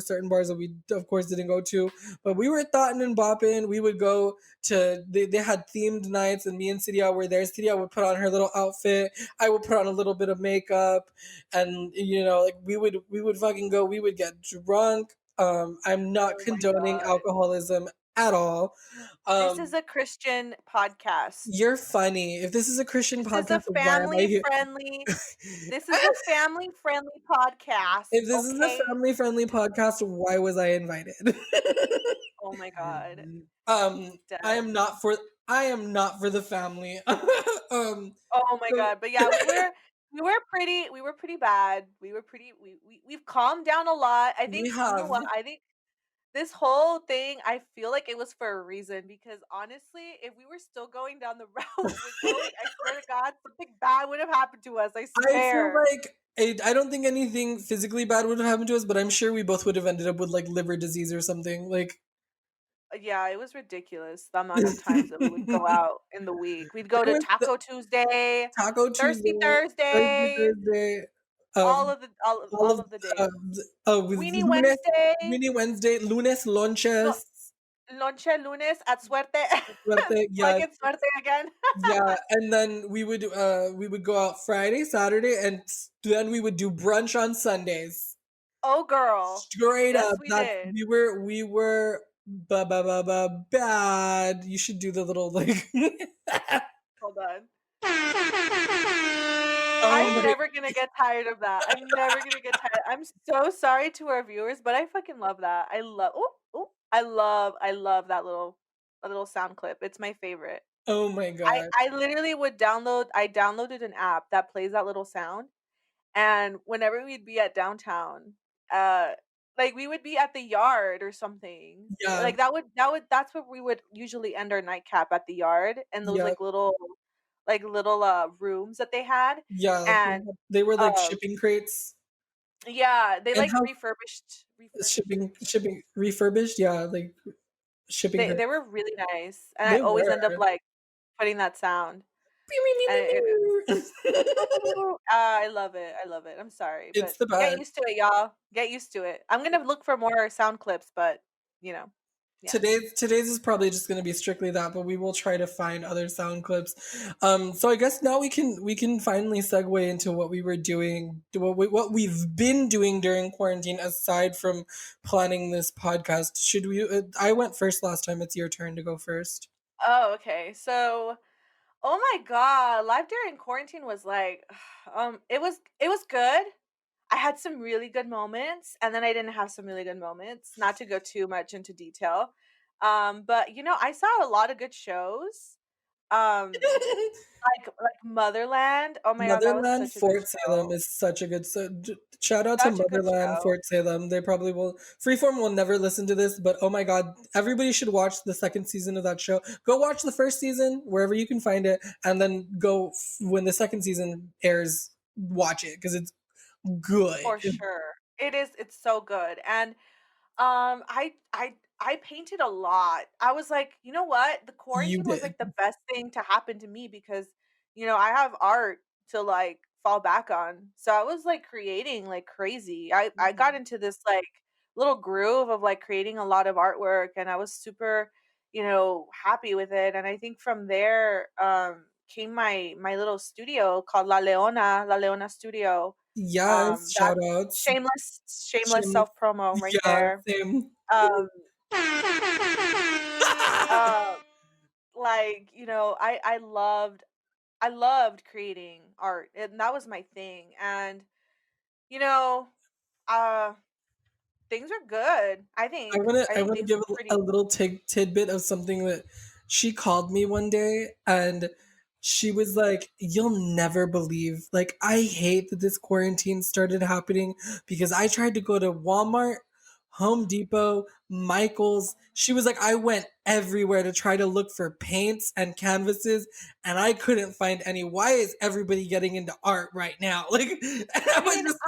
certain bars that we of course didn't go to, but we were thotting and bopping. We would go to they had themed nights, and me and Cydia were there. Cydia would put on her little outfit. I would put on a little bit of makeup, and like we would fucking go. We would get drunk. I'm not Oh my condoning god. alcoholism at all. This is Um, a Christian podcast. you're funny. If this is a Christian This is a podcast, why am I family here? friendly this is a family friendly podcast, If this is a okay? family friendly podcast, why was I invited? Oh my god. um, I Dead. am not for I am not for the family. Oh my So god. But yeah, we were pretty bad. We've calmed down a lot. I we think, you know have. what? I think this whole thing, I feel like it was for a reason because honestly, if we were still going down the route we were going, I swear to God, something bad would have happened to us. I I feel swear. like I don't think anything physically bad would have happened to us, but I'm sure we both would have ended up with like liver disease or something. Like Yeah, it was ridiculous the amount of times that we would go out in the week. We'd go there to was the Taco Tuesday, Taco Thirsty Tuesday, Thursday, Thursday, Thursday, all um, of the all, of- all all of of the days. uh, with Weenie Wednesday, Lunes lo lunches. Lonche Lunes at Suerte. Suerte, Plug yeah, in Suerte again. yeah, and then we would go out Friday, Saturday, and then we would do brunch on Sundays. Oh, girl. Straight Yes, up, we that's did. we were bad. You should do the little like. Hold on. Oh I'm my! never gonna get tired of that. I'm never gonna get tired. I'm so sorry to our viewers, but I fucking love that. I love that little sound clip. It's my favorite. Oh my I god! I literally would I downloaded an app that plays that little sound, and whenever we'd be at downtown, uh like we would be at the yard or something. Yeah, Like that's where we would usually end our nightcap, at the yard, and those yeah, little rooms that they had. yeah. And They were like um shipping crates yeah, they and like how refurbished shipping them. refurbished. Yeah, like shipping her. They were really nice, and I They always were. end up like putting that sound. And I love it. I love it. I'm sorry, It's but the get best. used to it, y'all. Get used to it. I'm gonna look for more sound clips, but you know, yeah. Today's is probably just going to be strictly that, but we will try to find other sound clips. So I guess now we can finally segue into what we were doing, what we've been doing during quarantine aside from planning this podcast. Should we? I went first last time. It's your turn to go first. Oh, okay. So, oh my god, life during quarantine was like, it was good. I had some really good moments, and then I didn't have some really good moments. Not to go too much into detail, but I saw a lot of good shows. Um, like Motherland. Oh my god, that was Motherland such a good Fort Salem show. is such a good shout out to Such a good Motherland show. Fort Salem. They probably will Freeform will never listen to this, but oh my god, everybody should watch the second season of that show. Go watch the first season wherever you can find it, and then when the second season airs, watch it because it's good. For sure. It's so good. And I painted a lot. I was like, you know what? The You quarantine was did. like the best thing to happen to me because, I have art to like fall back on. So I was like creating like crazy. I got into this like little groove of like creating a lot of artwork, and I was super, happy with it. And I think from there came my little studio called La Leona Studio. Yes, That shout outs. shameless Shameless. self promo right Yeah, there. same. Um, uh, I loved creating art, and that was my thing. And you know, uh, things are good. I I think. want to I I think want to things give are a pretty. little tidbit of something that she called me one day, and she was like, "You'll never believe. Like, I hate that this quarantine started happening because I tried to go to Walmart, Home Depot, Michael's. She was like, I went everywhere to try to look for paints and canvases, and I couldn't find any. Why is everybody getting into art right now?" Like, and I I was mean, just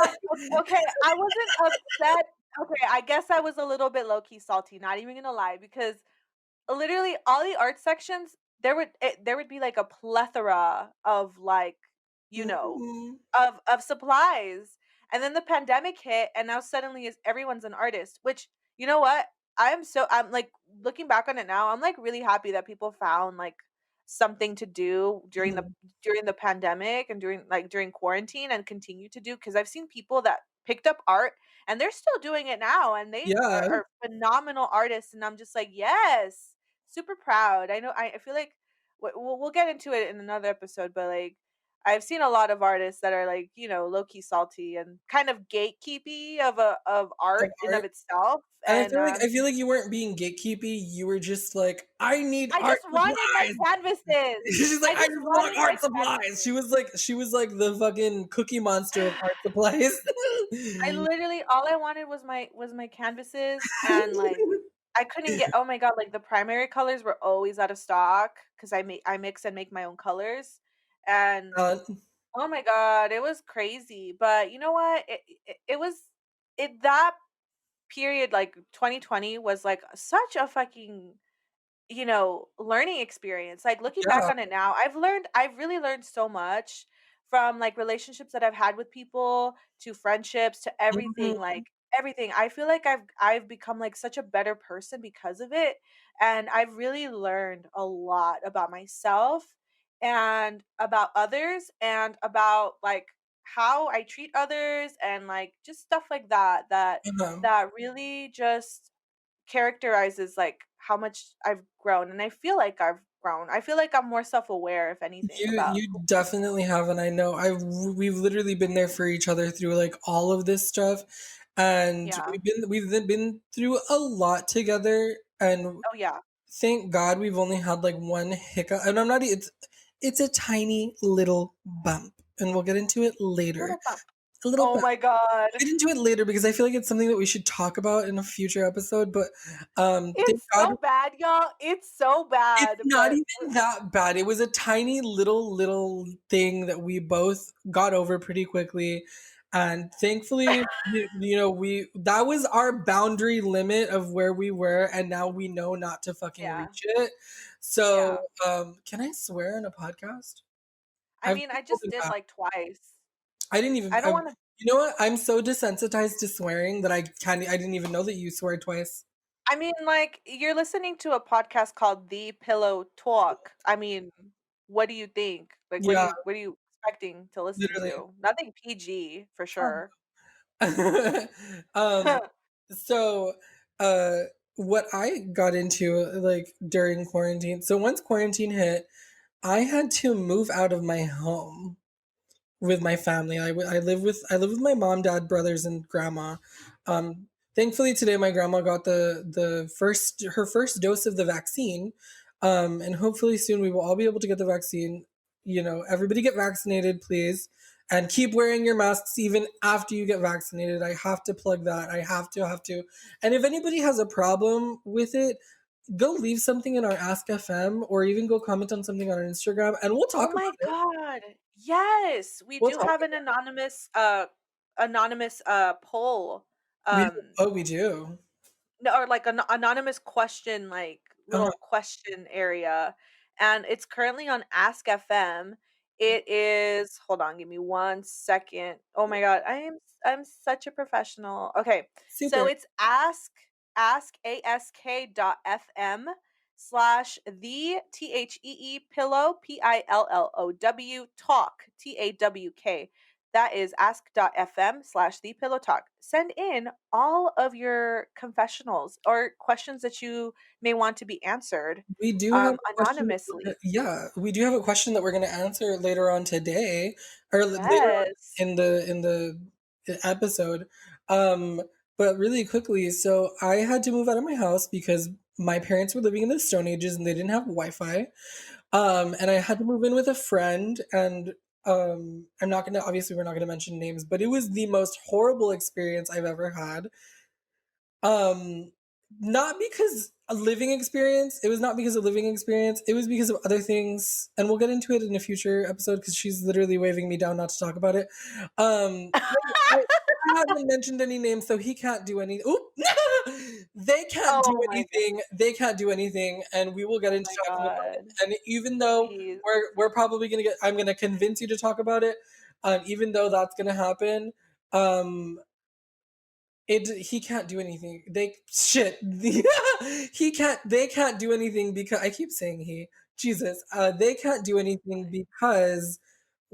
okay, I wasn't upset. Okay, I guess I was a little bit low key salty. Not even gonna lie, because literally all the art sections there would be like a plethora of like you like, know of supplies, and then the pandemic hit, and now suddenly is everyone's an artist, which you know what, I'm like looking back on it now, I'm like really happy that people found like something to do during the pandemic and during quarantine and continue to do, because I've seen people that picked up art and they're still doing it now, and they yeah. are phenomenal artists, and I'm just like, yes, super proud. I know, I feel like we'll get into it in another episode, but like I've seen a lot of artists that are like, low key salty and kind of gatekeepy of art Of in of art. itself. And And I feel like you weren't being gatekeepy. You were just like, I need I art just wanted my supplies. canvases. She's like, I I just just want wanted my art supplies. canvases. She was like the fucking cookie monster of art supplies. I literally all I wanted was my canvases, and like I couldn't get, oh my god, like the primary colors were always out of stock because I mix and make my own colors. And uh, oh my god, it was crazy. But you know what? It was it that period, like 2020, was like such a fucking learning experience. Like looking back yeah. on it now, I've really learned so much, from like relationships that I've had with people to friendships to everything, Mhm. like everything. I feel like I've become like such a better person because of it. And I've really learned a lot about myself and about others and about like how I treat others, and like just stuff like Uh-huh. that really just characterizes like how much I've grown, and I feel like I've grown. I feel like I'm more self-aware, if anything, about You definitely have, and I know we've literally been there for each other through like all of this stuff, and yeah. we've been through a lot together, and Oh yeah. thank God we've only had like one hiccup, and I'm not. It's a tiny little bump, and we'll get into it later. Little bump. A little Oh bump. my god. Get into it later because I feel like it's something that we should talk about in a future episode. But thank It's God so bad, y'all. It's so it's bad, not but even that bad. It was a tiny little thing that we both got over pretty quickly. And thankfully, that was our boundary limit of where we were, and now we know not to fucking Yeah. reach it. So, Yeah. can I swear in a podcast? I I've mean, been I just holding did back. like twice. I didn't even. I don't want to. You know what? I'm so desensitized to swearing that I didn't even know that you swear twice. I mean, like, you're listening to a podcast called Thee Pillow Talk. I mean, what do you think? Like, Yeah, what are you expecting to listen literally. to? Nothing PG for Oh. sure. um. So, uh, what I got into like during quarantine. So once quarantine hit, I had to move out of my home with my family. I live with my mom, dad, brothers, and grandma. Thankfully, today my grandma got her first dose of the vaccine, and hopefully soon we will all be able to get the vaccine. Everybody get vaccinated, please, and keep wearing your masks even after you get vaccinated. I have to plug that. I have to. And if anybody has a problem with it, go leave something in our Ask FM or even go comment on something on our Instagram, and we'll Oh talk about my it. God. Yes, we We'll do talk. have an anonymous poll. We Um oh, we do. No, or like an anonymous question, like Uh-huh. little question area, and it's currently on Ask FM. It is, hold on, give me 1 second. Oh my God, I'm such a professional. Okay, so Super. it's askask.fm/the pillow pillow talk TAWK. That is ask.fm/the pillow talk. Send in all of your confessionals or questions that you may want to be answered We do have a question. anonymously. Yeah, we do have a question that we're going to answer later on today, or later on Yes. in the episode. Um, but really quickly, so I had to move out of my house because my parents were living in the Stone Ages and they didn't have Wi-Fi. And I had to move in with a friend, and I'm not gonna obviously we're not gonna mention names, but it was the most horrible experience I've ever had. Um, not because a living experience. It was not because of living experience. It was because of other things, and we'll get into it in a future episode because she's literally waving me down not to talk about it. I haven't mentioned any names, so he can't do any. Oop! They can't do Oh my god. anything. They can't do anything, and we will get Oh into my talking about it. god. And even though Please. we're probably gonna get, I'm gonna convince you to talk about it. Even though that's gonna happen, um, he can't do anything. He can't. They can't do anything because I keep saying he. Jesus, they can't do anything because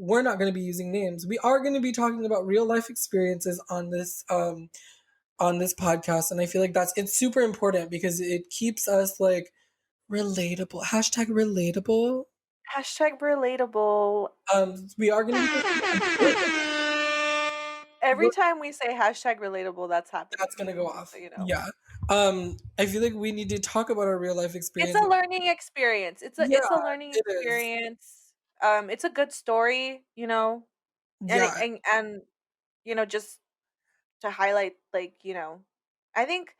we're not going to be using names. We are going to be talking about real life experiences on this podcast, and I feel like it's super important because it keeps us like relatable. Hashtag relatable. Hashtag relatable. We are going to be Every time we say hashtag relatable, that's that's happening. going to go Just so off. you know. Yeah. I feel like we need to talk about our real life It's experience. a learning experience. Yeah, It's a learning it is. experience. It's a good story, Yeah, and just to highlight, like, I think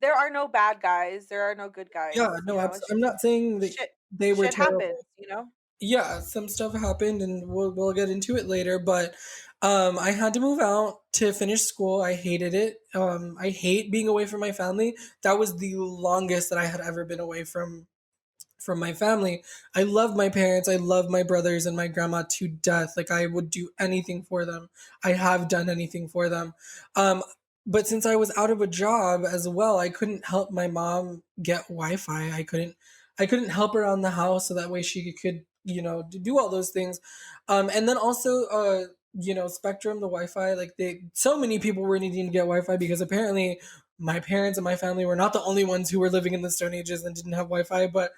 there are no bad guys, there are no good guys, yeah. No, it's I'm just not saying that shit they were shit happens, terrible. Yeah, some stuff happened, and we'll get into it later. But I had to move out to finish school. I hated it. I hate being away from my family. That was the longest that I had ever been away from my family. I love my parents. I love my brothers and my grandma to death. Like I would do anything for them. I have done anything for them. Um, but since I was out of a job as well, I couldn't help my mom get Wi-Fi. I couldn't help her around the house so that way she could, do all those things. And then also, Spectrum, the Wi-Fi, like so many people were needing to get Wi-Fi because apparently my parents and my family were not the only ones who were living in the Stone Ages and didn't have Wi-Fi, but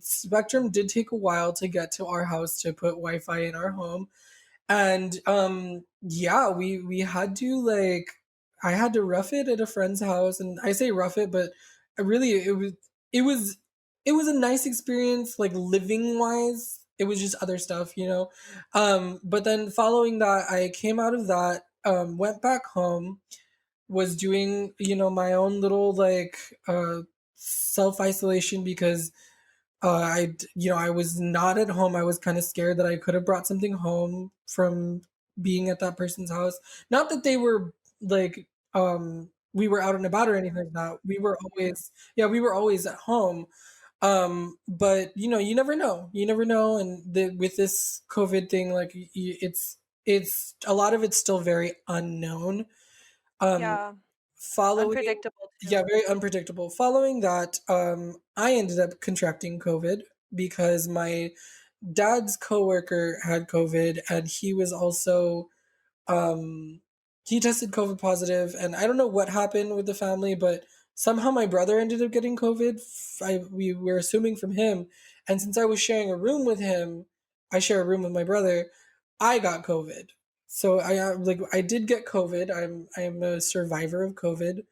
Spectrum did take a while to get to our house to put Wi-Fi in our home, and yeah, we had to like I had to rough it at a friend's house, and I say rough it, but really it was it was a nice experience, like living wise. It was just other stuff, but then following that, I came out of that, went back home, was doing my own little like self isolation because I was not at home. I was kind of scared that I could have brought something home from being at that person's house. Not that they were like we were out and about or anything like that. We were always we were always at home. But you know, you never know. You never know, and with this COVID thing, like it's a lot of it's still very unknown. Um, Yeah. following Unpredictable yeah, too. very unpredictable. Following that, I ended up contracting COVID because my dad's coworker had COVID, and he was also um, he tested COVID positive, and I don't know what happened with the family, but somehow my brother ended up getting COVID. We were assuming from him, and since I was sharing a room with him, I share a room with my brother. I got COVID, so I did get COVID. I'm a survivor of COVID.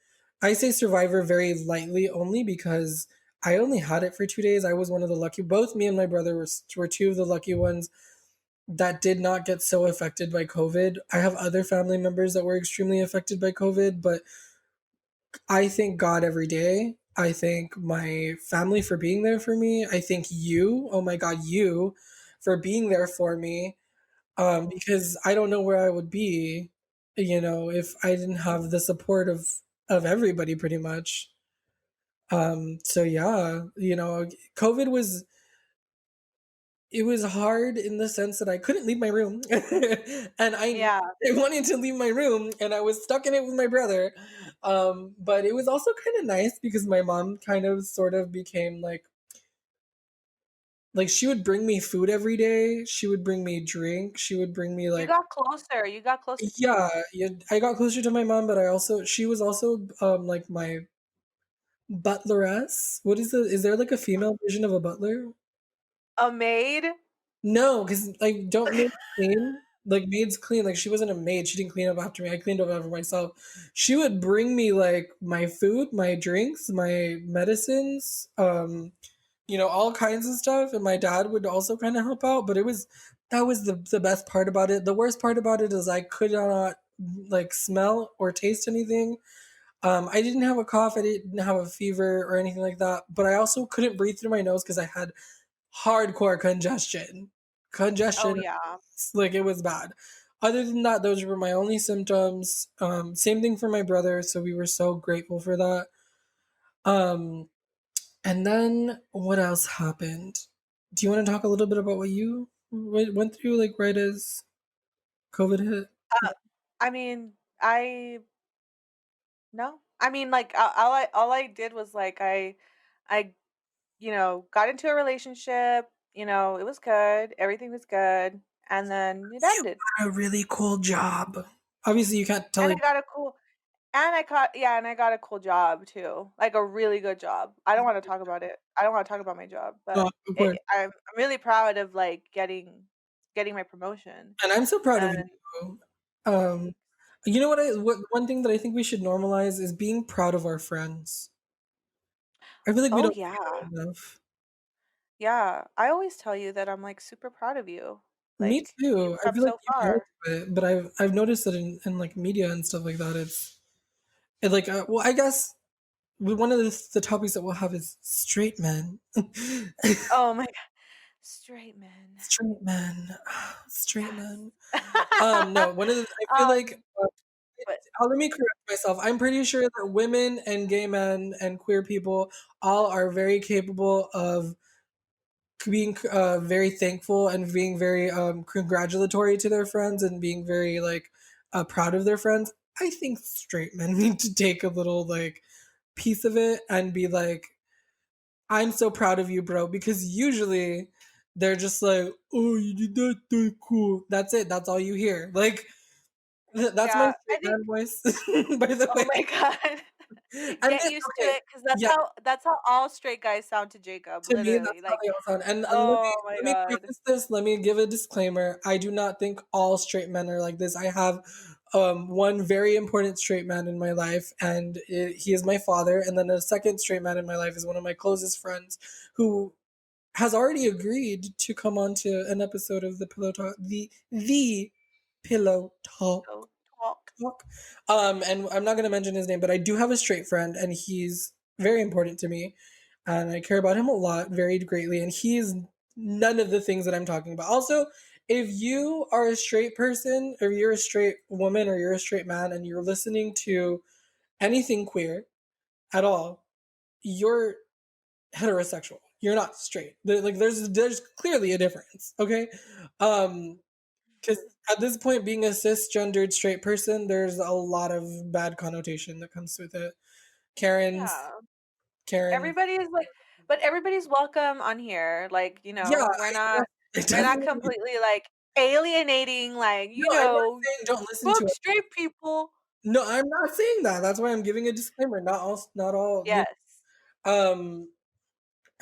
I say survivor very lightly, only because I only had it for 2 days. I was one of the lucky. Both me and my brother were two of the lucky ones that did not get so affected by COVID. I have other family members that were extremely affected by COVID, but I thank God every day. I thank my family for being there for me. I thank you, oh my God, you, for being there for me. Because I don't know where I would be, you know, if I didn't have the support of everybody pretty much. So yeah, you know, COVID was it was hard in the sense that I couldn't leave my room. And Yeah. I wanted to leave my room and I was stuck in it with my brother. But it was also kind of nice because my mom kind of sort of became like she would bring me food every day. She would bring me drink. She would bring me You like got closer. You got closer to your yeah, mom. yeah. I got closer to my mom, but she was also like my butleress. Is there like a female version of a butler? A maid? No, because like don't maids clean? Like maids clean. Like she wasn't a maid. She didn't clean up after me. I cleaned up after myself. She would bring me like my food, my drinks, my medicines, you know, all kinds of stuff. And my dad would also kind of help out. But that was the best part about it. The worst part about it is I could not like smell or taste anything. I didn't have a cough. I didn't have a fever or anything like that. But I also couldn't breathe through my nose because I had hardcore congestion. Oh, Congestion, yeah. like it was bad. Other than that, those were my only symptoms. Same thing for my brother, so we were so grateful for that. Um, and then what else happened? Do you want to talk a little bit about what you went through, like right as COVID hit? Uh, I mean, I no. I mean, like, all I did was, like, I, got into a relationship, it was good, everything was good, and then it You ended. got a really cool job. Obviously, you can't tell And it. I got a cool and I got a cool job too, like a really good job. I don't wanna talk about it. I don't wanna talk about my job, but Of course. I'm really proud of, like, getting my promotion, And I'm so proud of and you. Um, you know what one thing that I think we should normalize is being proud of our friends. I feel like we oh, don't yeah. do that enough. Yeah, I always tell you that I'm, like, super proud of you. Me Like, you've too. I come feel like so you know far. it, but I've noticed that in like media and stuff like that, like well, I guess one of the topics that we'll have is straight men. Oh my god. Straight men. Straight men, straight men. Yes. No, one of the I feel like Um, but let me correct myself. I'm pretty sure that women and gay men and queer people all are very capable of being very thankful and being very congratulatory to their friends and being very like proud of their friends. I think straight men need to take a little like piece of it and be like, I'm so proud of you, bro, because usually they're just like, oh, you did that, that cool. That's it. That's all you hear. Like, that's my yeah, I straight think man voice, by the oh way. my god. And Get this, used to okay, it, cause that's yeah, how all straight guys sound to Jacob, to me, literally, that's how like, they all sound. And oh my let me god. preface this. Let me give a disclaimer. I do not think all straight men are like this. I have one very important straight man in my life, and he is my father. And then a second straight man in my life is one of my closest friends, who has already agreed to come on to an episode of the Pillow Talk, the Pillow Talk. So talk. Talk. And I'm not going to mention his name, but I do have a straight friend, and he's very important to me, and I care about him a lot, very greatly. And he is none of the things that I'm talking about. Also, if you are a straight person, or you're a straight woman, or you're a straight man, and you're listening to anything queer at all, you're heterosexual. You're not straight. There's clearly a difference. Okay, because at this point, being a cisgendered straight person, there's a lot of bad connotation that comes with it. Karens, Yeah. Karens. Everybody's like, but everybody's welcome on here. Like, Yeah, I we're not definitely. completely like alienating, like, No, I'm not saying don't listen to fuck it. straight people. No, I'm not saying that. That's why I'm giving a disclaimer. Not all. Yes. I'm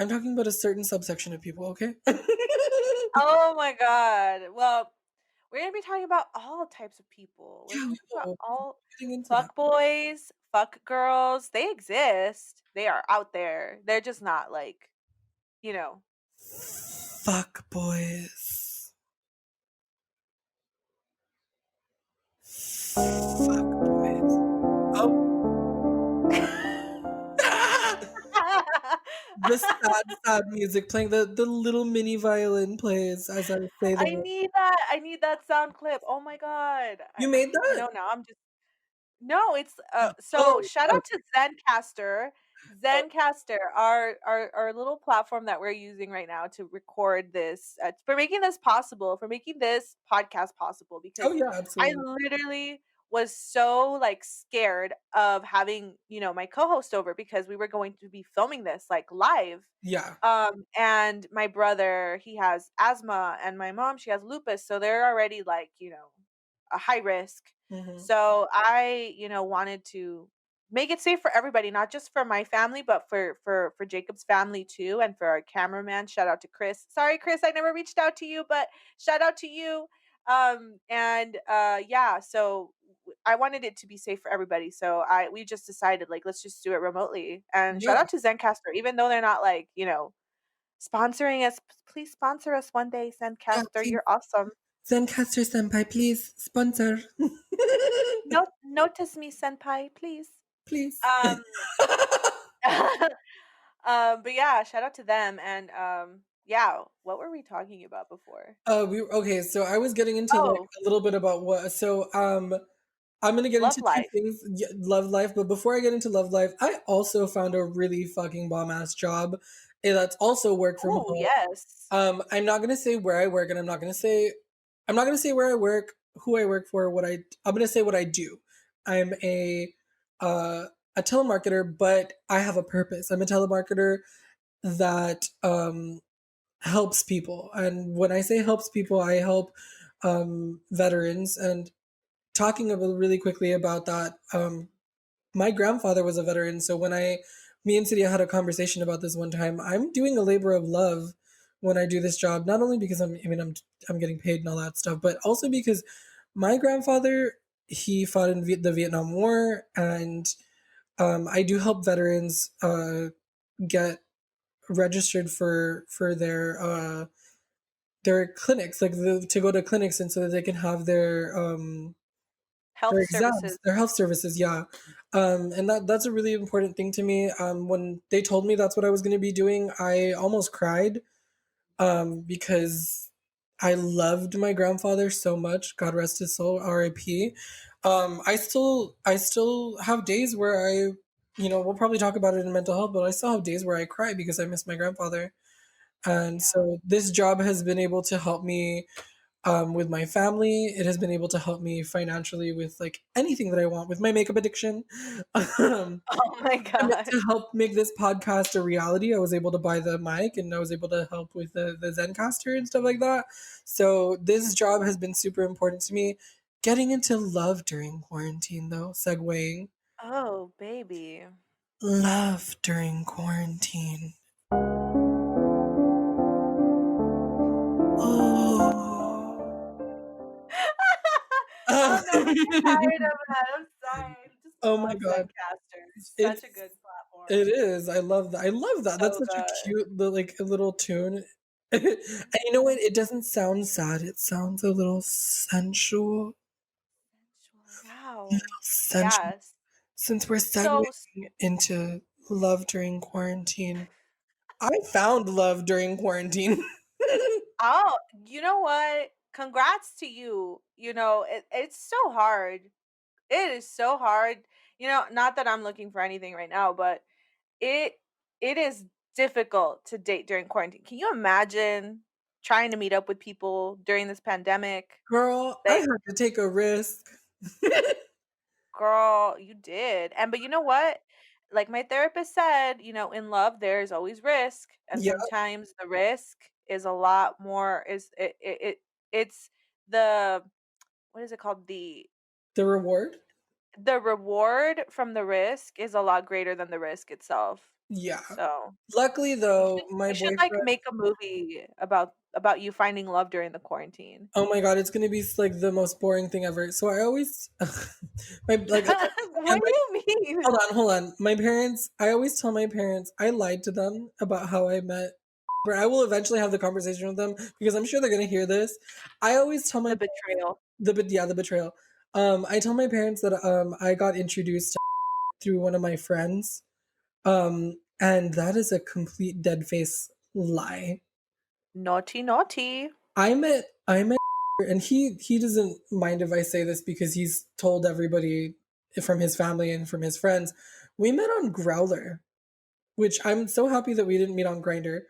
talking about a certain subsection of people. Okay. Oh my God. Well, we're gonna be talking about all types of people. We're Yeah, gonna we talk about will. all Getting into that. fuck boys, fuck girls. They exist. They are out there. They're just not like, you know. Fuck boys. Fuck boys. Oh. The sad music playing. The little mini violin plays as I say the I word. need that. I need that sound clip. Oh my God. You made that? Now I'm just no, it's so Oh, shout oh, out to Zencaster. oh, Zencaster, our little platform that we're using right now to record this, for making this possible, for making this podcast possible, oh, because yeah, I absolutely. literally was so like scared of having, my co-host over because we were going to be filming this like live. Yeah. And my brother, he has asthma, and my mom, she has lupus, so they're already like, a high risk. Hmm. So I, wanted to make it safe for everybody, not just for my family, but for Jacob's family too, and for our cameraman. Shout out to Chris. Sorry, Chris, I never reached out to you, but shout out to you. And yeah, so I wanted it to be safe for everybody. So we just decided, like, let's just do it remotely. And shout Yeah. out to Zencaster, even though they're not like, sponsoring us. Please sponsor us one day, Yeah, Zencaster. please. You're awesome. Zencaster Senpai, please sponsor. Notice me, senpai, please. Please. Um, but yeah, shout out to them. And yeah, what were we talking about before? Okay, so I was getting into like Oh, a little bit about what. So I'm gonna get love into two life. things. Love life, but before I get into love life, I also found a really fucking bomb ass job. That's also work from Oh, home. yes. I'm not gonna say where I work, and I'm not gonna say where I work, who I work for, I'm gonna say what I do. I'm uh, a telemarketer, but I have a purpose. I'm a telemarketer that helps people, and when I say helps people, I help veterans. And talking about really quickly about that, my grandfather was a veteran, so me and Cydia had a conversation about this one time. I'm doing a labor of love when I do this job, not only because I'm getting paid and all that stuff, but also because my grandfather, he fought in the Vietnam War, and I do help veterans get registered for their clinics, like to go to clinics, and so that they can have their Health exams, services. their health services, yeah. And that's a really important thing to me. When they told me that's what I was going to be doing, I almost cried, because I loved my grandfather so much. God rest his soul, R.I.P. I still have days where we'll probably talk about it in mental health, but I still have days where I cry because I miss my grandfather. And Yeah. so this job has been able to help me with my family. It has been able to help me financially with like anything that I want with my makeup addiction. um, Oh my and God. to help make this podcast a reality, I was able to buy the mic, and I was able to help with the Zencaster and stuff like that. So this job has been super important to me. Getting into love during quarantine, though, segueing. Oh, baby. Love during quarantine. I'll never get Oh. tired of that. I'm sorry. I just Oh my love god. Zencaster. It's such a It's good platform. it is. I love that. I love that. That's So such a good. cute like a little tune. And you know what? It doesn't sound sad. It sounds a little sensual. Sensual. Wow. Little sensual. Yes. Since we're So, segueing into love during quarantine, I found love during quarantine. oh, you know what? congrats to you. You know, it's so hard. It is so hard. You know, not that I'm looking for anything right now, but it it is difficult to date during quarantine. Can you imagine trying to meet up with people during this pandemic? Girl, I They had to take a risk. Girl, you did. And but you know what? Like my therapist said, you know, in love there's always risk, and Yeah, sometimes the risk is a lot more is it's the what is it called? the reward. The reward from the risk is a lot greater than the risk itself. Yeah. So, Luckily, though, my we should like boyfriend. make a movie about you finding love during the quarantine. Oh my god, it's gonna be like the most boring thing ever. So I always, my like, What and do my you mean? hold on. My parents. I always tell my parents I lied to them about how I met. But I will eventually have the conversation with them because I'm sure they're gonna hear this. I always tell The my betrayal. the betrayal. I tell my parents that I got introduced to through one of my friends. And that is a complete dead face lie. Naughty, naughty. I met and he doesn't mind if I say this because he's told everybody from his family and from his friends. We met on Growler, which I'm so happy that we didn't meet on Grinder.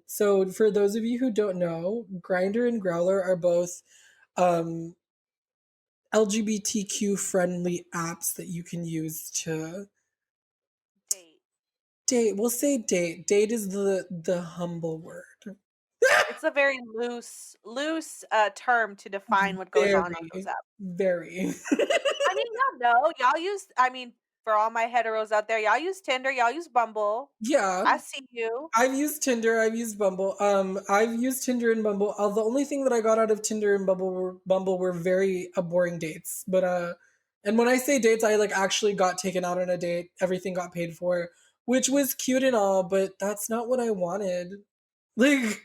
So for those of you who don't know, Grinder and Growler are both um LGBTQ friendly apps that you can use to Date. date. We'll say date. Date is the humble word. It's a very loose term to define what goes on those Very, apps. very. I mean, y'all know, y'all use. I mean, for all my heteros out there, y'all use Tinder, y'all use Bumble. Yeah, I see you. I've used Tinder. I've used Bumble. I've used Tinder and Bumble. The only thing that I got out of Tinder and Bumble were very boring dates. But and when I say dates, I like actually got taken out on a date. Everything got paid for, which was cute and all. But that's not what I wanted. Like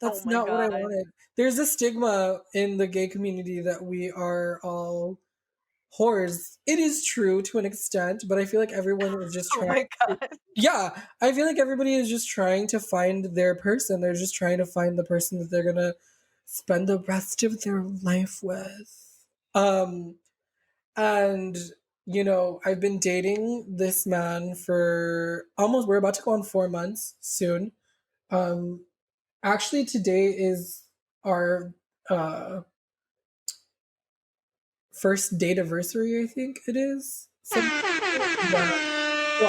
Oh that's my not what I god. wanted. There's a stigma in the gay community that we are all whores. It is true to an extent, but I feel like everyone is just Oh trying my to. god. Yeah, I feel like everybody is just trying to find their person. They're just trying to find the person that they're gonna spend the rest of their life with. And I've been dating this man for almost. We're about to go on 4 months soon. Um, Actually, today is our uh first date anniversary. I think it is. Yeah. So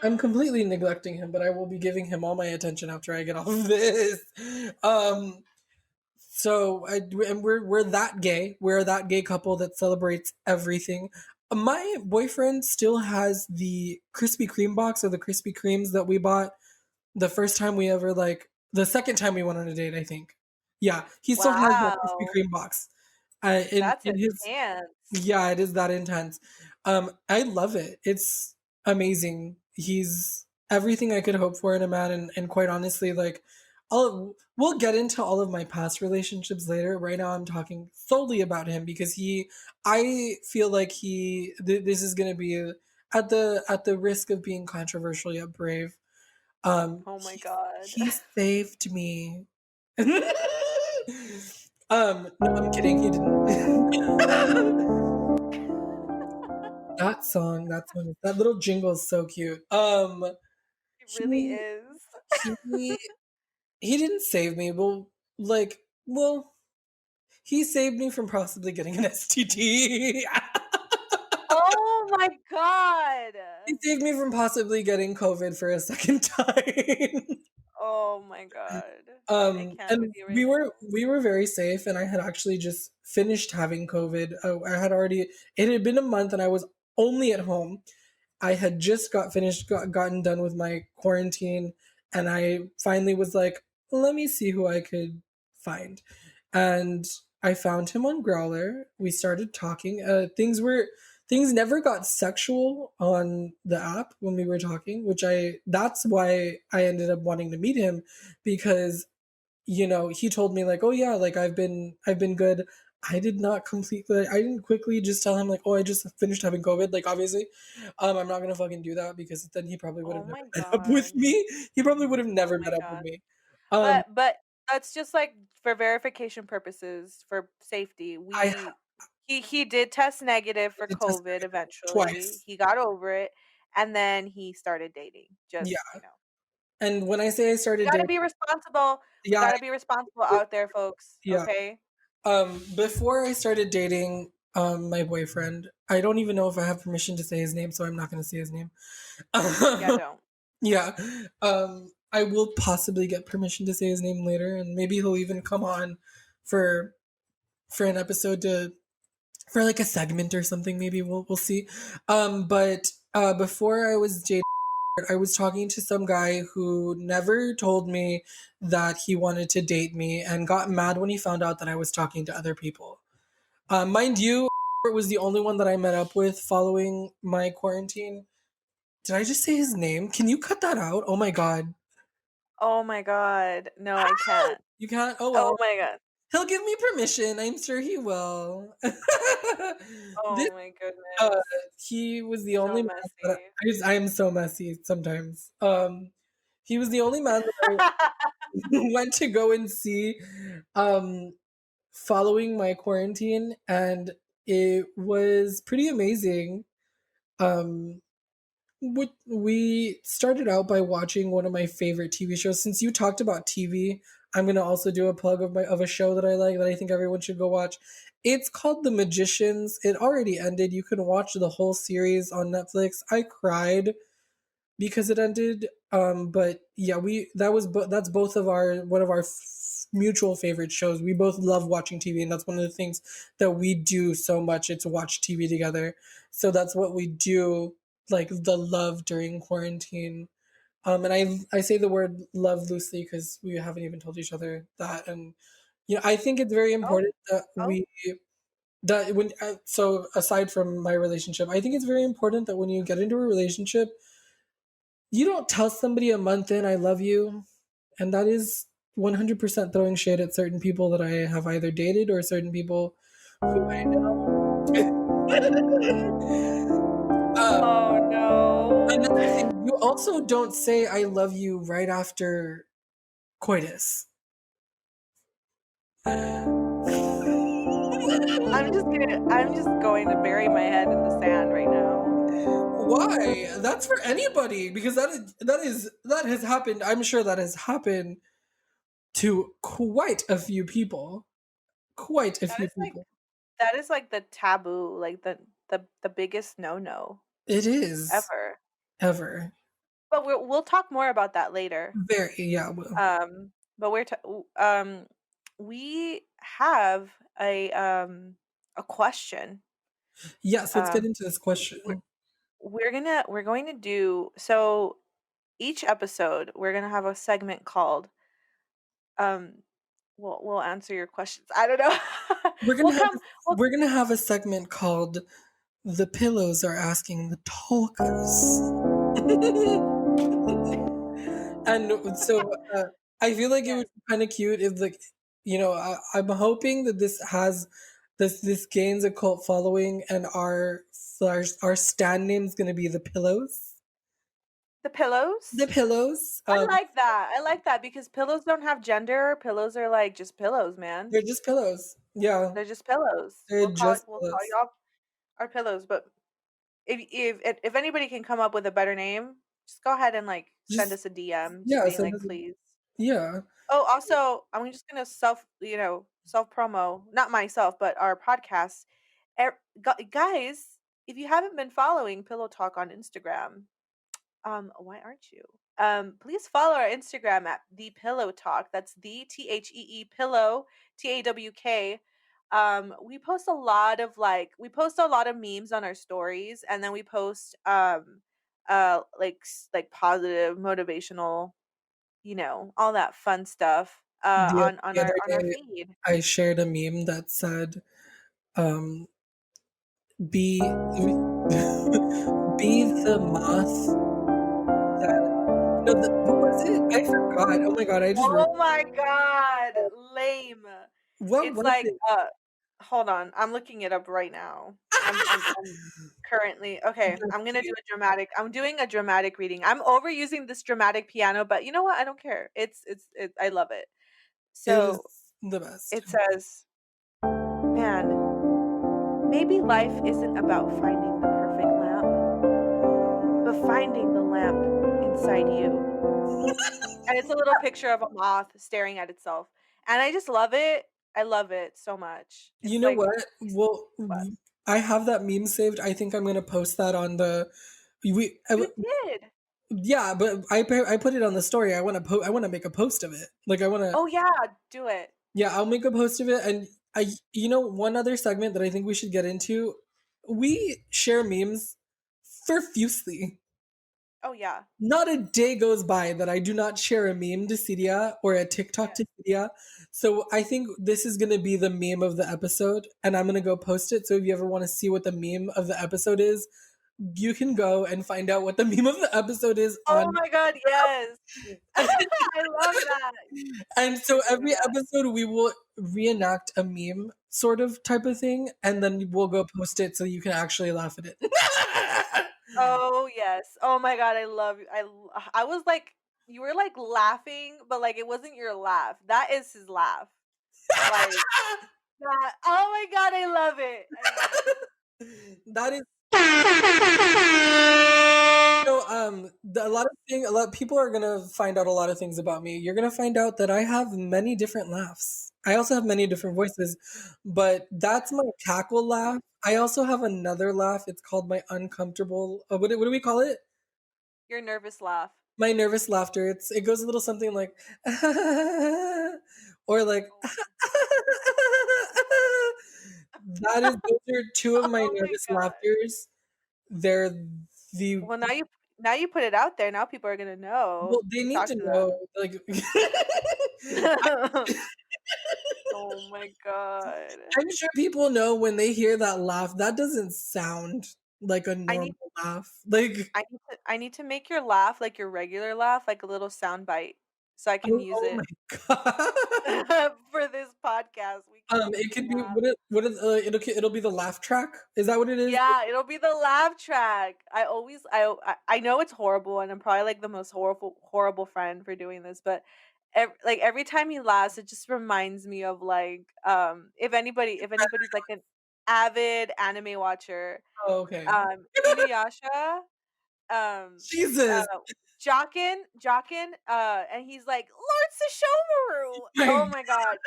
I'm completely neglecting him, but I will be giving him all my attention after I get off of this. Um, and we're that gay. We're that gay couple that celebrates everything. My boyfriend still has the Krispy Kreme box or the Krispy Kremes that we bought the first time we ever the second time we went on a date. I think. Yeah, he still has that Krispy Wow. Kreme box. In That's in his intense. Yeah, it is that intense. I love it. It's amazing. He's everything I could hope for in a man, and quite honestly, we'll get into all of my past relationships later. Right now, I'm talking solely about him because I feel like this is gonna be at the risk of being controversial yet brave. Oh my He, god. he saved me. No, I'm kidding. He didn't. That little jingle is so cute. It really He is. he he didn't save me. Well, he saved me from possibly getting an STD. Oh my god. He saved me from possibly getting COVID for a second time. Oh my god. I can't with And you we right were now. we were very safe, and I had actually just finished having COVID. I had already. It had been a month, and I was only at home. I had just gotten done with my quarantine, and I finally was like, let me see who I could find. And I found him on Growler. We started talking. Things never got sexual on the app when we were talking, that's why I ended up wanting to meet him because he told me like, oh yeah, like I've been good. I didn't quickly just tell him like, oh, I just finished having COVID. Like obviously, I'm not gonna fucking do that because then he probably would Oh have never my met up with god. me. He probably would have Oh never my met up with god. me. But that's just like for verification purposes, for safety. I He did test negative for did test COVID eventually. twice. He got over it, and then he started dating. Yeah. Just, you know. And when I say I We started gotta dating, be responsible. We yeah, gotta be responsible out there, folks. yeah. Okay? Before I started dating my boyfriend, I don't even know if I have permission to say his name, so I'm not going to say his name. Yeah, don't. Yeah. I will possibly get permission to say his name later, and maybe he'll even come on for an episode to for like a segment or something. Maybe we'll see. But before I was dating, I was talking to some guy who never told me that he wanted to date me and got mad when he found out that I was talking to other people. Mind you, it was the only one that I met up with following my quarantine. Did I just say his name? Can you cut that out? Oh my god. Oh my god. No, I can't. You can't? Oh Oh well. my god. He'll give me permission. I'm sure he will. This Oh my uh goodness. he was the So only man that messy. I am so messy sometimes. He was the only man that I went to go and see um following my quarantine, and it was pretty amazing. Um we started out by watching one of my favorite TV shows. Since you talked about TV, I'm gonna also do a plug of a show that I like that I think everyone should go watch. It's called The Magicians. It already ended. You can watch the whole series on Netflix. I cried because it ended. But yeah, that's both of our one of our mutual favorite shows. We both love watching TV, and that's one of the things that we do so much. It's watch TV together. So that's what we do, like the love during quarantine. And I say the word love loosely because we haven't even told each other that, and I think it's very Oh, important that oh. when so aside from my relationship, I think it's very important that when you get into a relationship, you don't tell somebody a month in, I love you. And that is 100% throwing shade at certain people that I have either dated or certain people who I know. Oh Another no. thing, you also don't say I love you right after coitus. I'm just going to bury my head in the sand right now. Why? That's for anybody because that has happened. I'm sure that has happened to quite a few people. Quite a That few is like people. that is like the taboo, like the biggest no-no It is ever. ever But we'll talk more about that later. very yeah. Well, But we have a question. yes. Let's get Um, into this we're question. we're going to do so each episode. We're gonna have a segment called um. We'll answer your questions. I don't know. We're we'll gonna have come. We'll we're gonna have a segment called "The Pillows Are Asking the Talkers," and so I feel like it yes. would be kind of cute if, like, I'm hoping that this gains a cult following, and our stand name is gonna be the Pillows. The pillows. The Pillows. I like that. I like that because pillows don't have gender. Pillows are like just pillows, man. They're just pillows. Yeah, They're just pillows. they're just We'll call pillows. y'all our pillows. But if anybody can come up with a better name, just go ahead and like send Just us a DM, just yeah. being So like, please. yeah. Oh, also, I'm just gonna self promo, not myself, but our podcast. Guys, if you haven't been following Pillow Talk on Instagram, why aren't you? Please follow our Instagram at Thee Pillow Talk. That's the THEE Pillow TAWK. We post a lot of memes on our stories, and then we post like positive, motivational, all that fun stuff The other on our day, feed. I shared a meme that said, um, "Be be the moth that." No, what was it? I forgot. Oh my god! I just wrote. Oh my god, lame. What It's was like it? hold on, I'm looking it up right now. I'm currently okay. That's cute. I'm doing a dramatic reading. I'm overusing this dramatic piano, but you know what? I don't care. I love it. It was So the best. it says, man, maybe life isn't about finding the perfect lamp, but finding the lamp inside you. And it's a little picture of a moth staring at itself. And I just love it. I love it so much. You It's know like, what? Well, what? I have that meme saved. I think I'm gonna post that on the we. You did. Yeah, but I put it on the story. I want to make a post of it. Like I want to. Oh yeah, do it. Yeah, I'll make a post of it. And one other segment that I think we should get into. We share memes profusely. Oh yeah. Not a day goes by that I do not share a meme to Cydia or a TikTok Yeah. to Cydia. So I think this is going to be the meme of the episode, and I'm going to go post it. So if you ever want to see what the meme of the episode is, you can go and find out what the meme of the episode is Oh on. my god, yes. I love that. And I so do love every that. episode we will reenact a meme sort of type of thing, and then we'll go post it so you can actually laugh at it. Oh yes. Oh my god, I love you. I was like, you were like laughing, but like it wasn't your laugh. That is his laugh. Like that. Oh my god, I love it. I love it. That is a lot of people are gonna find out a lot of things about me. You're gonna find out that I have many different laughs. I also have many different voices, but that's my cackle laugh. I also have another laugh. It's called my uncomfortable. What do we call it? Your nervous laugh. My nervous laughter. It goes a little something like, or like. Oh, Those are two of my oh my nervous god. laughters. They're the Well, now you put it out there. Now people are gonna well, know. they need Talk to to know, them. like Oh my god. I'm sure people know when they hear that laugh, that doesn't sound like a I need normal laugh. Like, I need to make your laugh like your regular laugh, like a little sound bite, so I can use oh it my god. for this podcast. We can It could be laugh. it'll be the laugh track. Is that what it is? Yeah, it'll be the laugh track. I know it's horrible, and I'm probably like the most horrible friend for doing this, but like every time he laughs, it just reminds me of like if anybody's like an avid anime watcher, Oh, okay. Inuyasha, um, uh, Jesus. Jockin, and he's like Lord Sesshomaru. My Oh my god,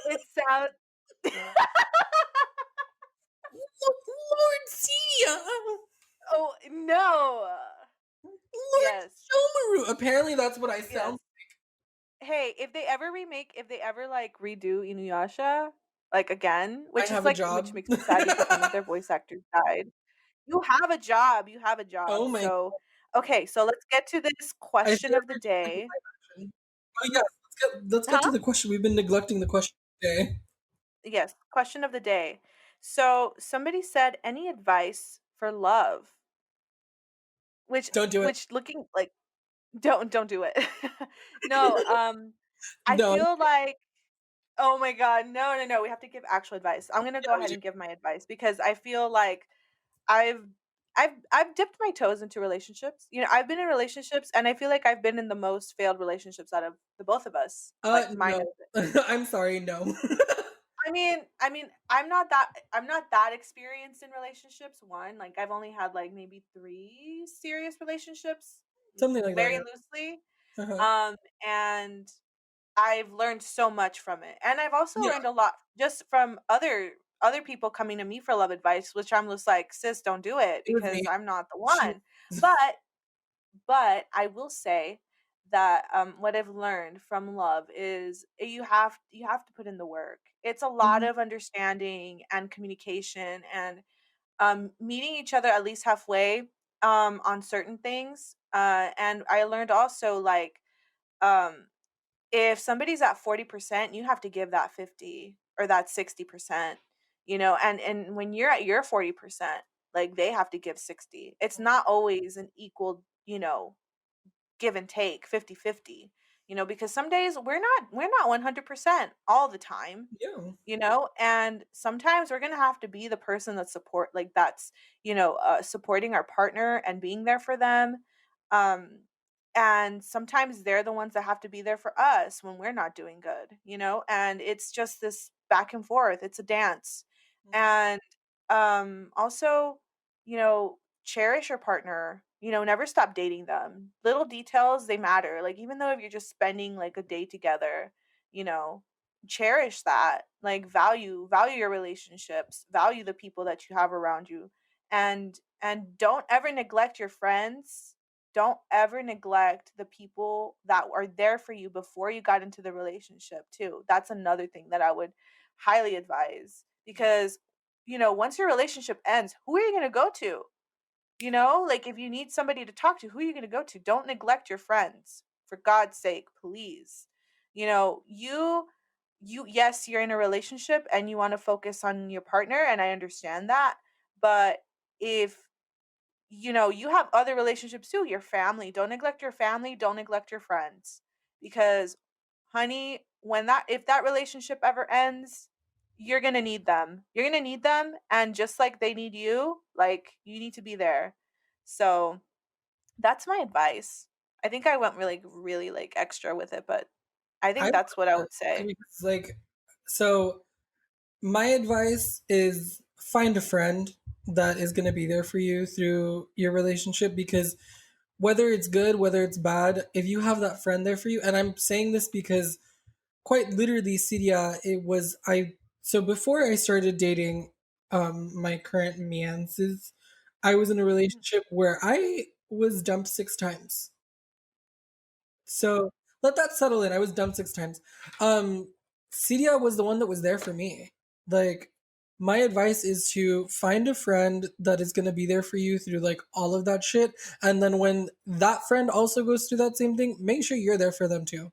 it sounds. Lord Sia. Oh no. Lord Yes. Shomaru. Apparently that's what I Yes. sound. Hey, if they ever like redo Inuyasha like again, I have a which job. makes me sad because one of their voice actors died. You have a job. You have a job. Oh my So, okay, so let's get to this I question stand of the corrected day. live action. Oh yes, let's get Huh? to the question. We've been neglecting the question today. Yes, question of the day. So, somebody said any advice for love, which Don't do it. looking like don't do it. No, I No, feel like oh my god, no, no, no, we have to give actual advice. I'm gonna yeah, go we ahead do. and give my advice because I feel like I've I've dipped my toes into relationships. You know, I've been in relationships and I feel like I've been in the most failed relationships out of the both of us. Like mine No. has I'm sorry, no. I'm not that experienced in relationships. One, like I've only had like maybe 3 serious relationships, Something like very that. loosely. Uh-huh. And I've learned so much from it. And I've also Yeah, learned a lot just from other people coming to me for love advice, which I'm just like, sis, don't do it it was me. because I'm not the She, one. But I will say that what I've learned from love is you have to put in the work. It's a lot Mhm. of understanding and communication and meeting each other at least halfway on certain things. And I learned also like um if somebody's at 40%, you have to give that 50 or that 60%, and when you're at your 40%, like they have to give 60. It's not always an equal, give and take 50-50, because some days we're not 100% all the time, Yeah. and sometimes we're going to have to be the person that support like that's, supporting our partner and being there for them. Um and sometimes they're the ones that have to be there for us when we're not doing good, and it's just this back and forth. It's a dance. And also, cherish your partner, never stop dating them. Little details, they matter. Like, even though if you're just spending like a day together, you know cherish that. Like, value your relationships, value the people that you have around you. And don't ever neglect your friends. Don't ever neglect the people that are there for you before you got into the relationship too. That's another thing that I would highly advise, because once your relationship ends, who are you going to go to? Like, if you need somebody to talk to, who are you going to go to? Don't neglect your friends, for God's sake, please. You yes, you're in a relationship and you want to focus on your partner, and I understand that. But if you have other relationships too, your family, don't neglect your family, don't neglect your friends. Because, honey, if that relationship ever ends, you're going to need them. You're going to need them, and just like they need you, like, you need to be there. So, that's my advice. I think I went really like extra with it, but I I think that's what I would say. because, like, so my advice is find a friend that is going to be there for you through your relationship, because whether it's good, whether it's bad, if you have that friend there for you, and I'm saying this because quite literally, Siria, it was so before I started dating my current Miances, I was in a Mhm. relationship where I was dumped 6 times. So let that settle in. I was dumped 6 times. Siria was the one that was there for me. Like, my advice is to find a friend that is going to be there for you through like all of that shit. And then when that friend also goes through that same thing, make sure you're there for them too.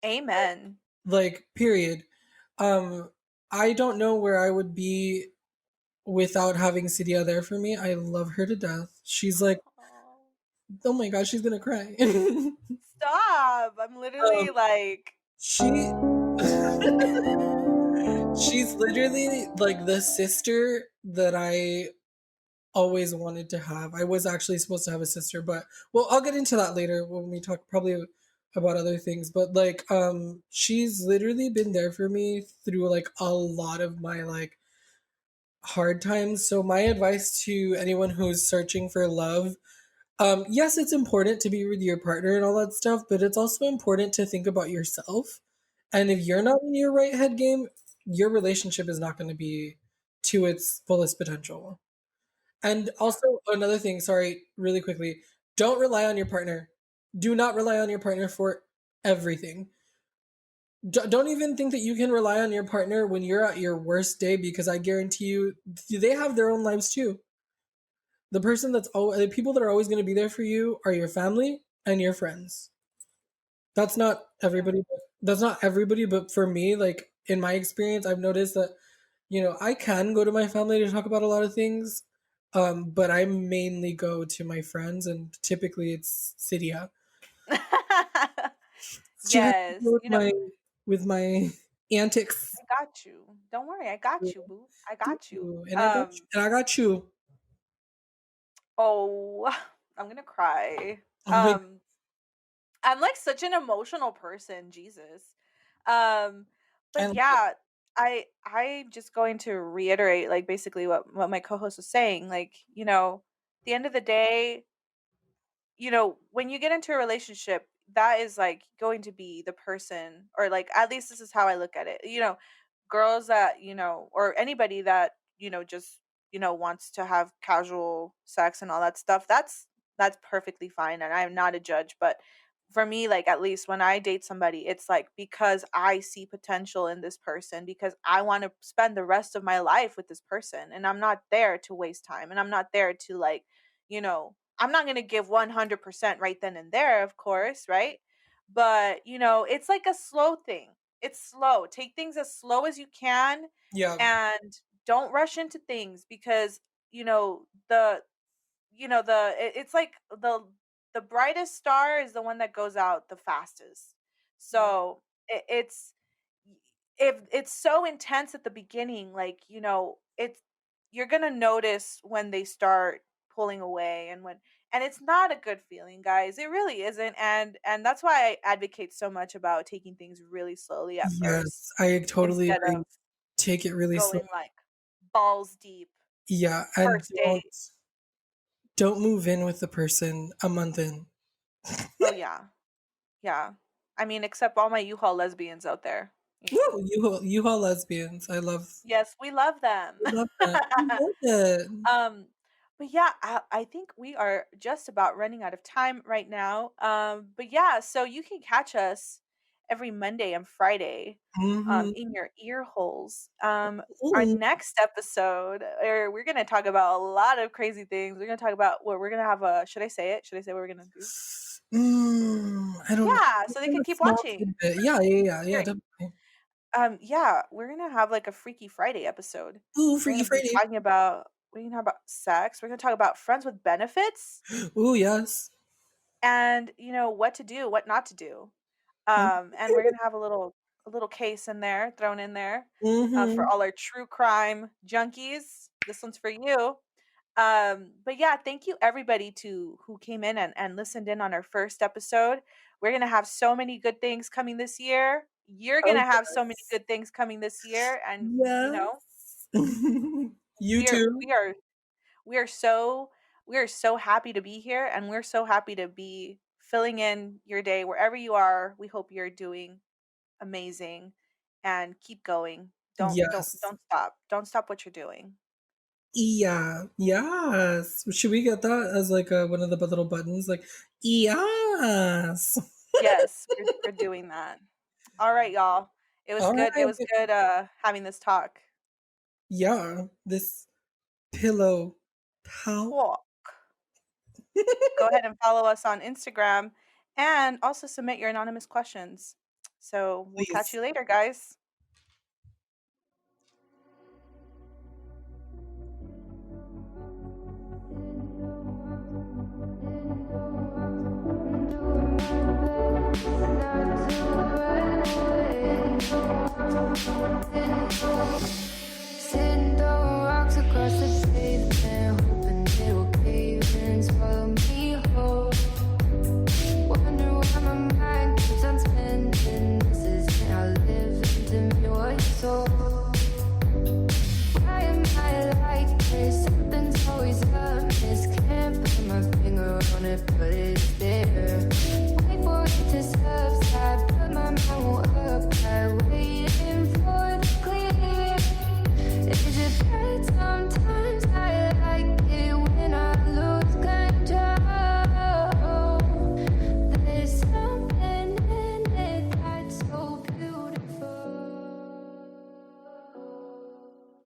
Amen. Like, period. Um, I don't know where I would be without having Siria there for me. I love her to death. She's like, Aw. oh my god, she's gonna cry. Stop. I'm um, literally like, she she's literally like the sister that I always wanted to have. I was actually supposed to have a sister, but well, I'll get into that later when we talk probably about other things. But like, she's literally been there for me through like a lot of my like hard times. So my advice to anyone who's searching for love, yes, it's important to be with your partner and all that stuff, but it's also important to think about yourself. And if you're not in your right head game, your relationship is not going to be to its fullest potential. And yeah. also another thing, sorry, really quickly, don't rely on your partner. Do not rely on your partner for everything. Don't even think that you can rely on your partner when you're at your worst day, because I guarantee you they have their own lives too. The people that are always going to be there for you are your family and your friends. That's not Yeah. everybody. That's not everybody, but for me, like in my experience, I've noticed that I can go to my family to talk about a lot of things, but I mainly go to my friends, and typically it's Cydia. She has to Yes. deal with my antics. I got you. Don't worry. I got you, boo. I Thank got you. you, and I got you. Oh, I'm gonna cry. Oh my, Um, I'm like such an emotional person, Jesus. Um, but and yeah, I just going to reiterate like basically what my co-host was saying. Like, at the end of the day, when you get into a relationship, that is like going to be the person, or like, at least this is how I look at it. Girls that, or anybody that, just, wants to have casual sex and all that stuff. That's perfectly fine, and I'm not a judge, but for me, like, at least when I date somebody, it's like because I see potential in this person, because I want to spend the rest of my life with this person, and I'm not there to waste time, and I'm not there to like, I'm not going to give 100% right then and there, of course, right? But, it's like a slow thing. It's slow. Take things as slow as you can, yeah, and don't rush into things, because, you know, the it's like the brightest star is the one that goes out the fastest. So it's if it's so intense at the beginning, like, it's you're gonna notice when they start pulling away, and when And it's not a good feeling, guys. It really isn't. And that's why I advocate so much about taking things really slowly at first Yes, I totally instead agree. of Take it really slow. going like balls deep Yeah, and first date. don't move in with the person a month in. Oh yeah. Yeah. I mean, except all my U-Haul lesbians out there, you know. Woo! You all lesbians. Yes, we love them. I love that. I love it. um, but yeah, I think we are just about running out of time right now. But yeah, so you can catch us every Monday and Friday Mhm. in your ear holes. Our Mm. next episode, or we're gonna talk about a lot of crazy things. We're gonna talk about what we're gonna have a should I say it? Should I say what we're gonna do? I don't know. Yeah, so they Give can a keep small watching. tidbit. Yeah, Great. definitely. Yeah, we're gonna have like a Freaky Friday episode. Ooh, We're Freaky gonna be Friday. talking about we're gonna talk about sex. We're gonna talk about friends with benefits Ooh, yes. and what to do, what not to do. And we're gonna have a little case in there thrown in there for Mhm. all our true crime junkies. This one's for you. But yeah, thank you everybody to who came in and listened in on our first episode. We're gonna have so many good things coming this year. You're Oh, gonna have so many yes. good things coming this year, and Yes. You we are too. we are we are so we are so happy to be here, and we're so happy to be filling in your day wherever you are. We hope you're doing amazing, and keep going. Yes. Don't stop. Don't stop what you're doing. Yeah. Yes. Should we get that as like one of the little buttons? Like, yes. Yes, we're doing that. All right, y'all. It was All good. It right. was good having this talk. Yeah. This pillow talk. Talk. Go ahead and follow us on Instagram and also submit your anonymous questions. So we'll catch Please. you later, guys.